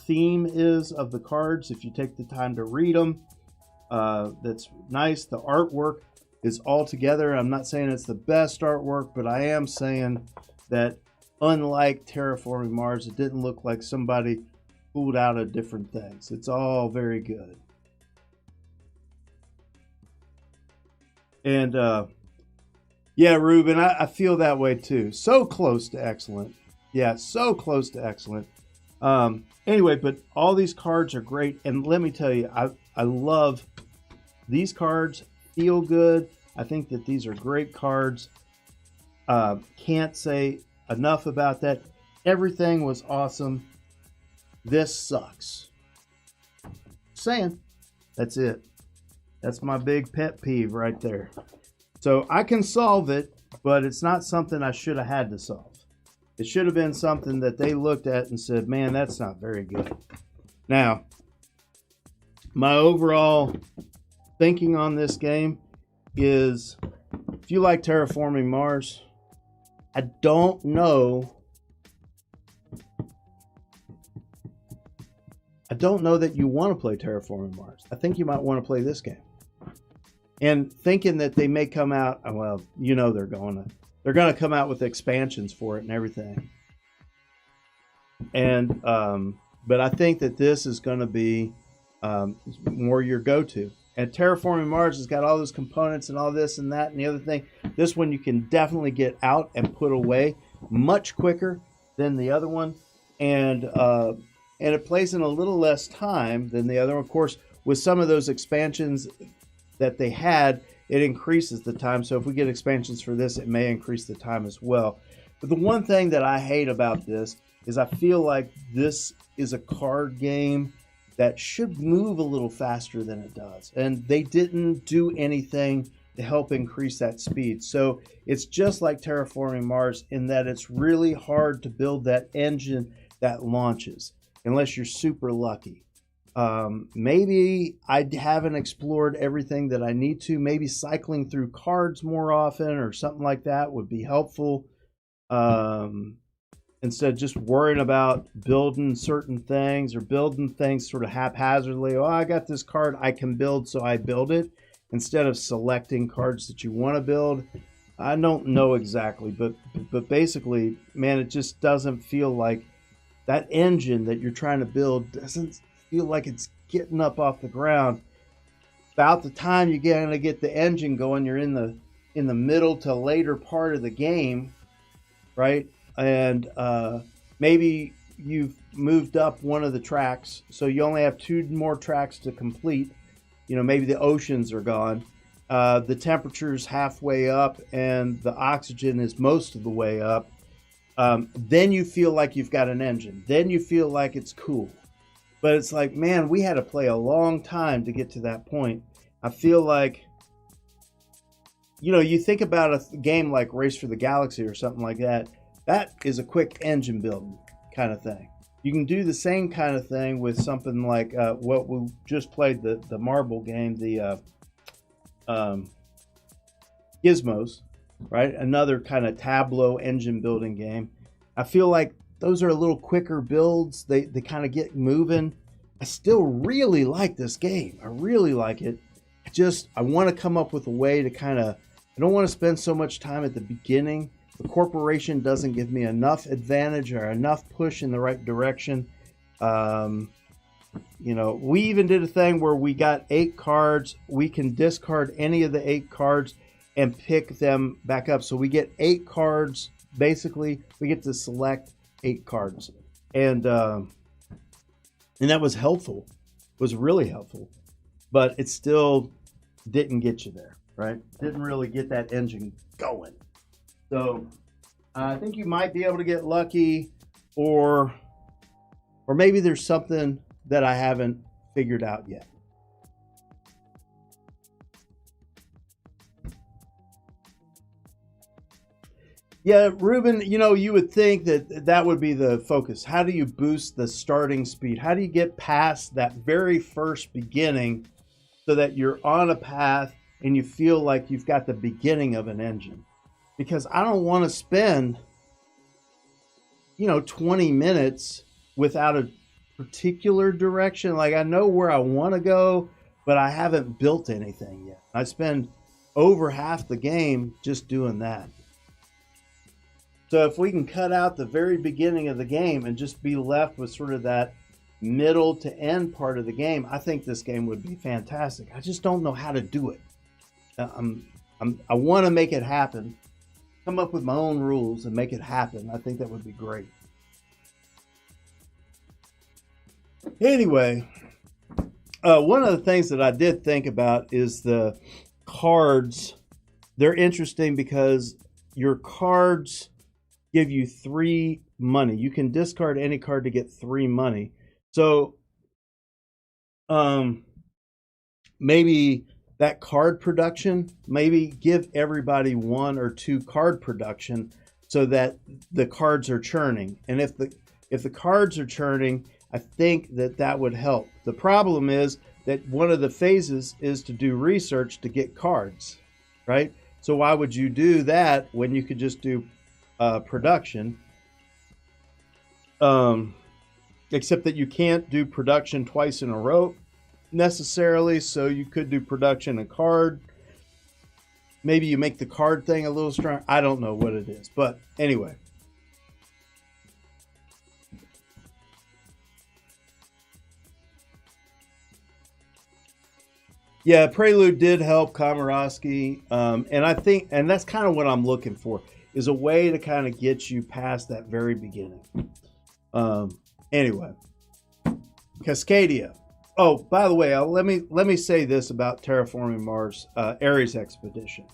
theme is of the cards. If you take the time to read them, that's nice. The artwork is all together. I'm not saying it's the best artwork, but I am saying that unlike Terraforming Mars, it didn't look like somebody pulled out of different things. It's all very good. And yeah, Ruben, I feel that way too. So close to excellent. Yeah, so close to excellent. Anyway, but all these cards are great. And let me tell you, I love these cards. Feel good. I think that these are great cards. Can't say enough about that. Everything was awesome. This sucks. Saying. That's it. That's my big pet peeve right there. So I can solve it, but it's not something I should have had to solve. It should have been something that they looked at and said, man, that's not very good. Now, my overall thinking on this game is, if you like Terraforming Mars, I don't know I don't know that you want to play Terraforming Mars. I think you might want to play this game. And thinking that they may come out, well, they're going to come out with expansions for it and everything. And but I think that this is going to be more your go-to. And Terraforming Mars has got all those components and all this and that and the other thing. This one you can definitely get out and put away much quicker than the other one, and it plays in a little less time than the other one. Of course, with some of those expansions that they had, it increases the time. So if we get expansions for this, it may increase the time as well. But the one thing that I hate about this is I feel like this is a card game that should move a little faster than it does. And they didn't do anything to help increase that speed. So it's just like Terraforming Mars in that it's really hard to build that engine that launches, unless you're super lucky. Maybe I haven't explored everything that I need to. Maybe cycling through cards more often or something like that would be helpful. Instead of just worrying about building certain things or building things sort of haphazardly. Oh, I got this card I can build, so I build it. Instead of selecting cards that you want to build. I don't know exactly, but basically, man, it just doesn't feel like that engine that you're trying to build doesn't feel like it's getting up off the ground. About the time you're going to get the engine going, you're in the middle to later part of the game, right? And maybe you've moved up one of the tracks, so you only have 2 more tracks to complete. Maybe the oceans are gone. The temperature's halfway up and the oxygen is most of the way up. Then you feel like you've got an engine. Then you feel like it's cool. But it's like, man, we had to play a long time to get to that point. I feel like, you think about a game like Race for the Galaxy or something like that. That is a quick engine building kind of thing. You can do the same kind of thing with something like what we just played, the marble game, the Gizmos, right? Another kind of Tableau engine building game. I feel like those are a little quicker builds. They kind of get moving. I still really like this game. I really like it. I want to come up with a way to I don't want to spend so much time at the beginning. The corporation doesn't give me enough advantage or enough push in the right direction. We even did a thing where we got 8 cards. We can discard any of the 8 cards and pick them back up. So we get 8 cards. Basically, we get to select 8 cards. And that was helpful. It was really helpful. But it still didn't get you there, right? Didn't really get that engine going. So I think you might be able to get lucky, or maybe there's something that I haven't figured out yet. Yeah, Ruben, you would think that would be the focus. How do you boost the starting speed? How do you get past that very first beginning so that you're on a path and you feel like you've got the beginning of an engine? Because I don't want to spend, 20 minutes without a particular direction. Like, I know where I want to go, but I haven't built anything yet. I spend over half the game just doing that. So if we can cut out the very beginning of the game and just be left with sort of that middle to end part of the game, I think this game would be fantastic. I just don't know how to do it. I want to make it happen. Come up with my own rules and make it happen. I think that would be great. Anyway, one of the things that I did think about is the cards. They're interesting because your cards give you 3 money. You can discard any card to get 3 money. So maybe that card production, maybe give everybody 1 or 2 card production so that the cards are churning. And if the cards are churning, I think that would help. The problem is that one of the phases is to do research to get cards, right? So why would you do that when you could just do production? And except that you can't do production twice in a row necessarily. So you could do production a card. Maybe you make the card thing a little stronger. I don't know what it is, but anyway. Yeah, Prelude did help Komorowski, and I think, and that's kind of what I'm looking for, is a way to kind of get you past that very beginning. Anyway, Cascadia. Oh, by the way, let me say this about Terraforming Mars, Ares Expedition.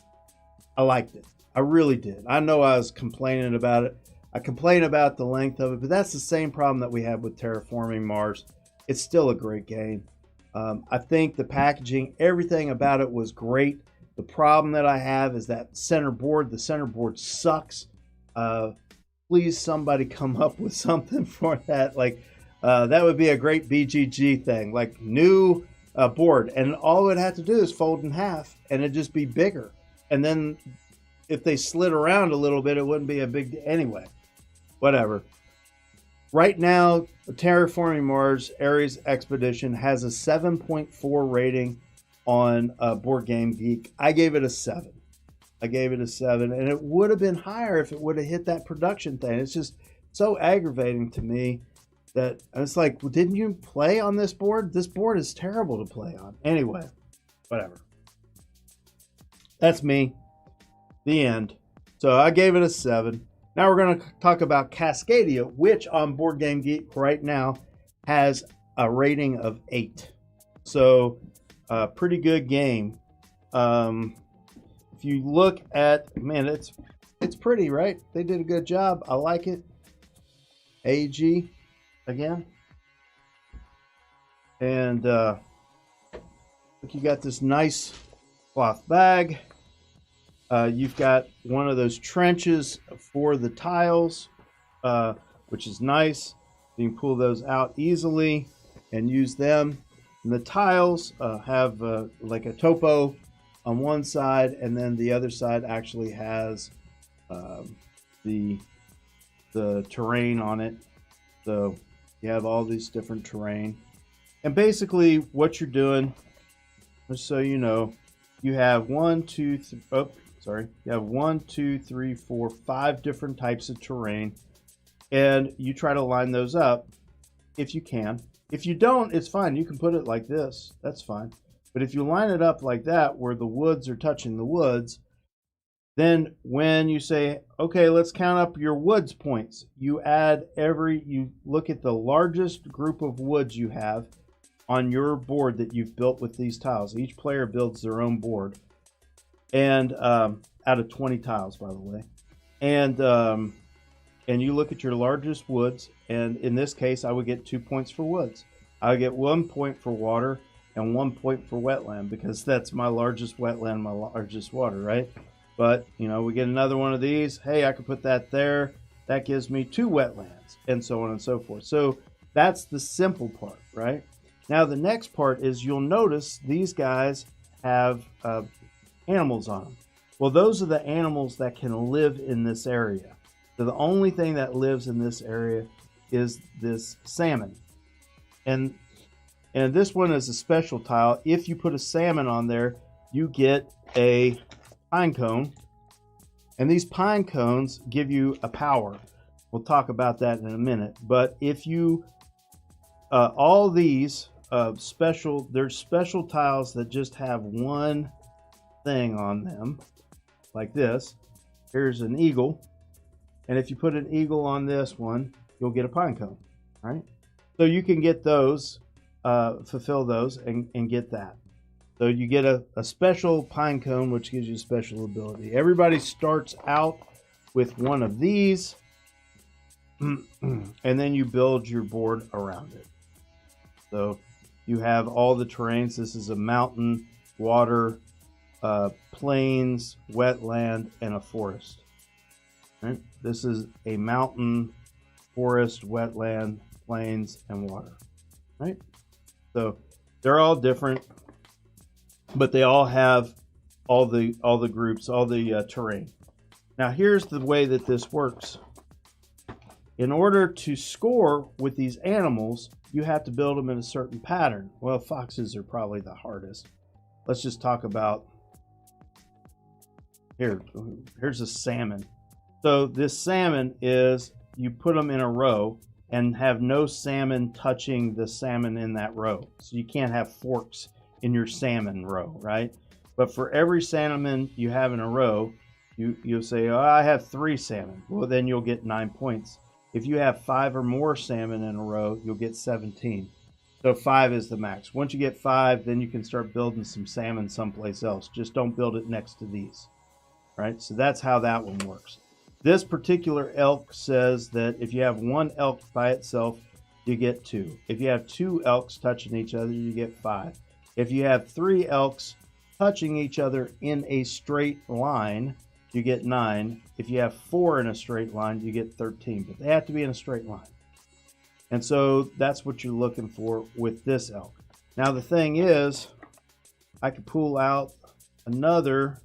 I liked it. I really did. I know I was complaining about it. I complain about the length of it, but that's the same problem that we have with Terraforming Mars. It's still a great game. I think the packaging, everything about it was great. The problem that I have is that center board. The center board sucks. Please, somebody come up with something for that. Like that would be a great BGG thing, like new board, and all it would have to do is fold in half, and it'd just be bigger. And then if they slid around a little bit, it wouldn't be a big anyway. Whatever. Right now, Terraforming Mars Ares Expedition has a 7.4 rating on Board Game Geek. I gave it a 7. And it would have been higher if it would have hit that production thing. It's just so aggravating to me that it's like, well, didn't you play on this board? This board is terrible to play on. Anyway, whatever. That's me. The end. So I gave it a 7. Now we're going to talk about Cascadia, which on Board Game Geek right now has a rating of 8. So pretty good game. If you look at, man, it's pretty, right? They did a good job. I like it. AG again. And look, you got this nice cloth bag. You've got one of those trenches for the tiles, which is nice. You can pull those out easily and use them. And the tiles have like a topo on one side, and then the other side actually has the terrain on it. So you have all these different terrain. And basically what you're doing, just so you know, you have 5 different types of terrain, and you try to line those up if you can. If you don't, it's fine. You can put it like this. That's fine. But if you line it up like that, where the woods are touching the woods, then when you say, okay, let's count up your woods points, you look at the largest group of woods you have on your board that you've built with these tiles. Each player builds their own board. And out of 20 tiles, by the way, and you look at your largest woods, and in this case, I would get 2 points for woods. I would get 1 point for water and 1 point for wetland, because that's my largest wetland, my largest water, right? But we get another one of these. Hey, I could put that there. That gives me 2 wetlands, and so on and so forth. So that's the simple part, right? Now the next part is, you'll notice these guys have animals on them. Well, those are the animals that can live in this area. So the only thing that lives in this area is this salmon. And this one is a special tile. If you put a salmon on there, you get a pine cone. And these pine cones give you a power. We'll talk about that in a minute. But if you, all these there's special tiles that just have one thing on them, like this. Here's an eagle, and if you put an eagle on this one, you'll get a pine cone, right? So you can get those, fulfill those, and get that. So you get a special pine cone, which gives you special ability. Everybody starts out with one of these, and then you build your board around it. So you have all the terrains. This is a mountain, water, plains, wetland, and a forest. Right? This is a mountain, forest, wetland, plains, and water. Right? So they're all different, but they all have all the groups, all the terrain. Now here's the way that this works. in order to score with these animals, you have to build them in a certain pattern. Well, foxes are probably the hardest. Let's just talk about, here's a salmon. So this salmon is, you put them in a row and have no salmon touching the salmon in that row. So you can't have forks in your salmon row, right? But for every salmon you have in a row, you'll say, oh, I have 3 salmon. Well, then you'll get 9 points. If you have 5 or more salmon in a row, you'll get 17. So 5 is the max. Once you get 5, then you can start building some salmon someplace else. Just don't build it next to these, right? So that's how that one works. This particular elk says that if you have 1 elk by itself, you get 2. If you have 2 elks touching each other, you get 5. If you have 3 elks touching each other in a straight line, you get 9. If you have 4 in a straight line, you get 13. But they have to be in a straight line. And so that's what you're looking for with this elk. Now the thing is, I could pull out another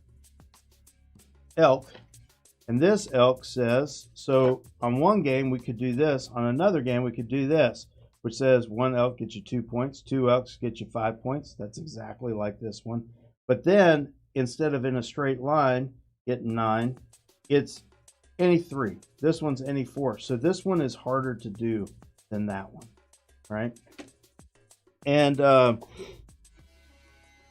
elk. And this elk says, so on one game we could do this, on another game we could do this, which says 1 elk gets you 2 points, 2 elks get you 5 points. That's exactly like this one. But then instead of in a straight line, getting 9, it's any 3. This one's any 4. So this one is harder to do than that one, right? And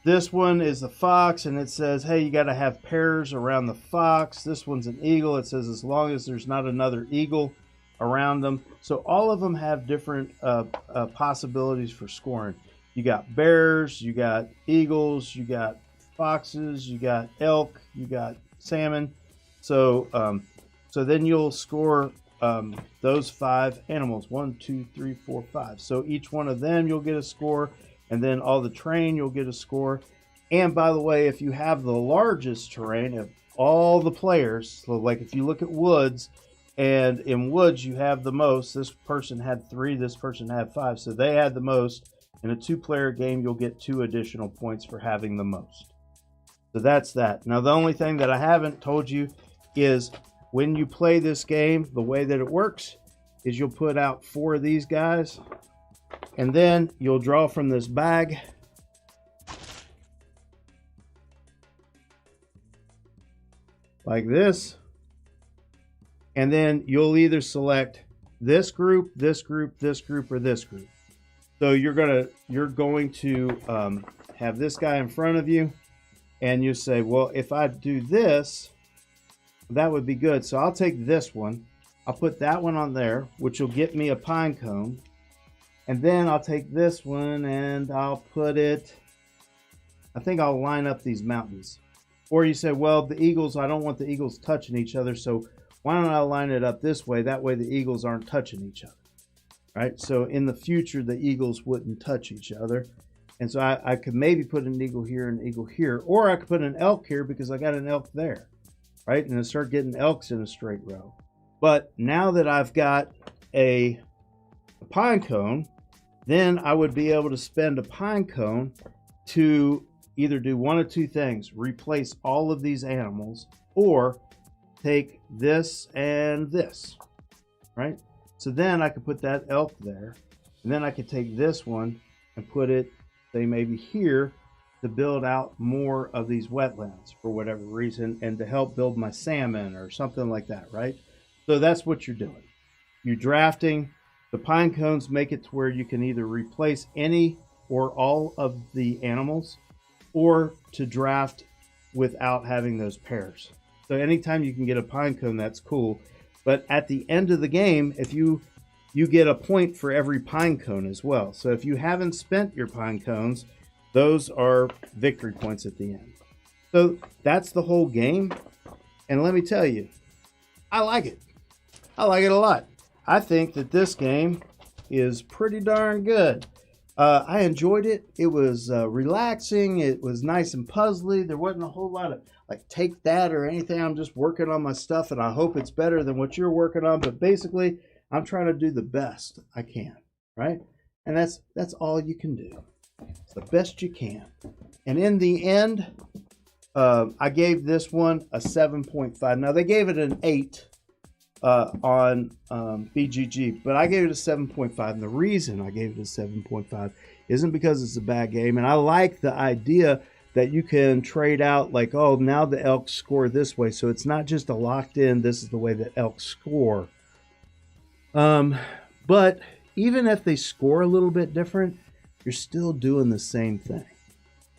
this one is the fox, and it says, hey, you got to have pairs around the fox. This one's an eagle. It says as long as there's not another eagle around them. So all of them have different possibilities for scoring. You got bears, you got eagles, you got foxes, you got elk, you got salmon. So so then you'll score those 5 animals, 1, 2, 3, 4, 5. So each one of them you'll get a score, and then all the terrain you'll get a score. And by the way, if you have the largest terrain of all the players, so like if you look at woods, and in woods you have the most, this person had 3, this person had 5, so they had the most. In a 2-player game, you'll get 2 additional points for having the most. So that's that. Now the only thing that I haven't told you is when you play this game, the way that it works is you'll put out 4 of these guys, and then you'll draw from this bag. Like this. And then you'll either select this group, this group, this group, or this group. So you're going to have this guy in front of you, and you say, well, if I do this, that would be good. So I'll take this one. I'll put that one on there, which will get me a pine cone. And then I'll take this one and I'll put it, I think I'll line up these mountains. Or you say, well, the eagles, I don't want the eagles touching each other, so why don't I line it up this way? That way the eagles aren't touching each other. Right? So in the future, the eagles wouldn't touch each other. And so I could maybe put an eagle here and an eagle here, or I could put an elk here because I got an elk there, right? And I start getting elks in a straight row. But now that I've got a pine cone, then I would be able to spend a pine cone to either do one of 2 things: replace all of these animals, or take this and this, right? So then I could put that elk there, and then I could take this one and put it, say, maybe here, to build out more of these wetlands for whatever reason, and to help build my salmon or something like that, right? So that's what you're doing. You're drafting. The pine cones make it to where you can either replace any or all of the animals, or to draft without having those pairs. So anytime you can get a pine cone, that's cool. But at the end of the game, if you get a point for every pine cone as well. So if you haven't spent your pine cones, those are victory points at the end. So that's the whole game. And let me tell you, I like it. I like it a lot. I think that this game is pretty darn good. I enjoyed it. It was relaxing. It was nice and puzzly. There wasn't a whole lot of like take that or anything. I'm just working on my stuff, and I hope it's better than what you're working on. But basically, I'm trying to do the best I can, right? And that's all you can do. It's the best you can. And in the end, I gave this one a 7.5. Now they gave it an 8 on BGG, but I gave it a 7.5. And the reason I gave it a 7.5 isn't because it's a bad game. And I like the idea that you can trade out, like, oh, now the Elks score this way. So it's not just a locked in, this is the way that Elks score. But even if they score a little bit different, you're still doing the same thing,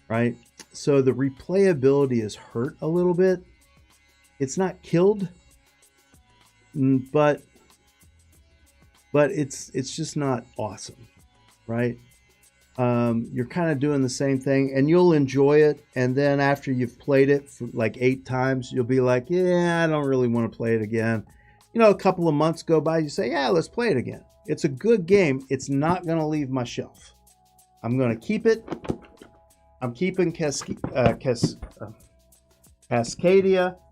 right? So the replayability is hurt a little bit. It's not killed, but it's just not awesome, right? You're kind of doing the same thing, and you'll enjoy it. And then after you've played it for like 8 times, you'll be like, yeah, I don't really want to play it again. You know, a couple of months go by, you say, yeah, let's play it again. It's a good game. It's not going to leave my shelf. I'm going to keep it. I'm keeping Cascadia,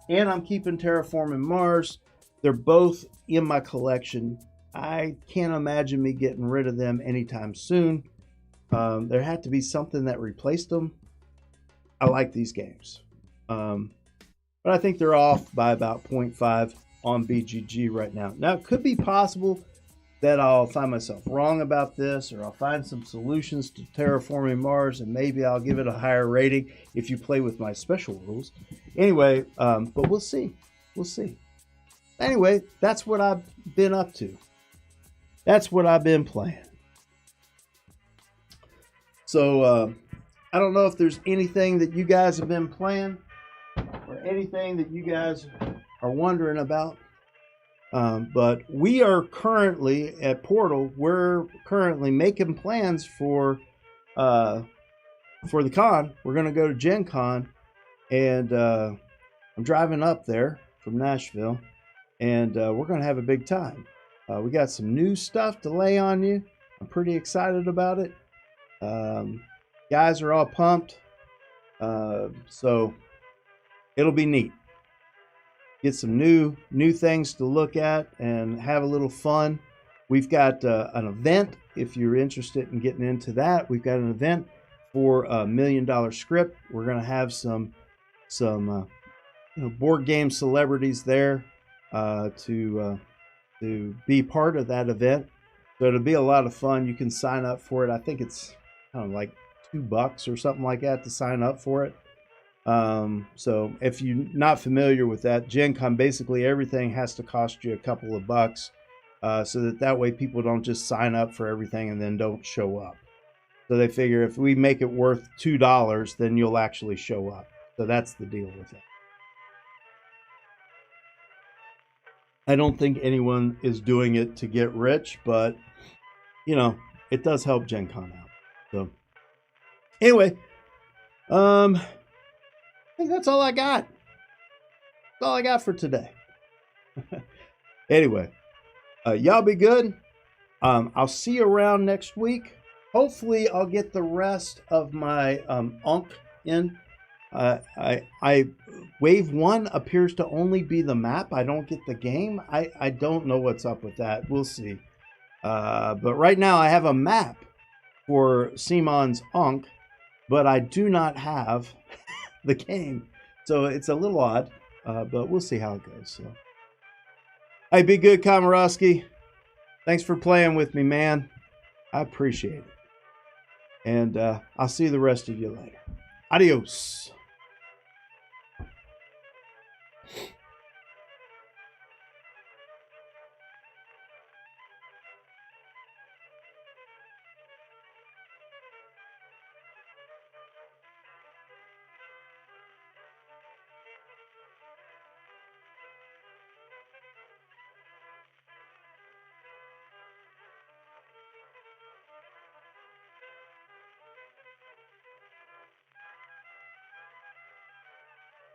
and I'm keeping Terraforming Mars. They're both in my collection. I can't imagine me getting rid of them anytime soon. There had to be something that replaced them. I like these games. But I think they're off by about 0.5 on BGG right now. Now, it could be possible that I'll find myself wrong about this, or I'll find some solutions to Terraforming Mars, and maybe I'll give it a higher rating if you play with my special rules. Anyway, but we'll see. We'll see. Anyway, that's what I've been up to. That's what I've been playing. So, I don't know if there's anything that you guys have been playing or anything that you guys are wondering about. But we are currently at Portal. We're currently making plans for the con. We're going to go to Gen Con, and I'm driving up there from Nashville, and we're going to have a big time. We got some new stuff to lay on you. I'm pretty excited about it. Guys are all pumped. So it'll be neat. Get some new things to look at and have a little fun. We've got an event. If you're interested in getting into that, we've got an event for $1 million script. We're going to have some board game celebrities there to be part of that event. So it'll be a lot of fun. You can sign up for it. I think it's like $2 or something like that to sign up for it. So if you're not familiar with that, Gen Con, basically everything has to cost you a couple of bucks, so that way people don't just sign up for everything and then don't show up. So they figure if we make it worth $2, then you'll actually show up. So that's the deal with it. I don't think anyone is doing it to get rich, but it does help Gen Con out. So anyway, I think that's all I got. That's all I got for today. Anyway, y'all be good. I'll see you around next week. Hopefully, I'll get the rest of my Unk in. Wave 1 appears to only be the map. I don't get the game. I don't know what's up with that. We'll see. But right now, I have a map for Simon's Unk, but I do not have the game. So it's a little odd, but we'll see how it goes. So, hey, be good, Komorowski. Thanks for playing with me, man. I appreciate it. And I'll see the rest of you later. Adios.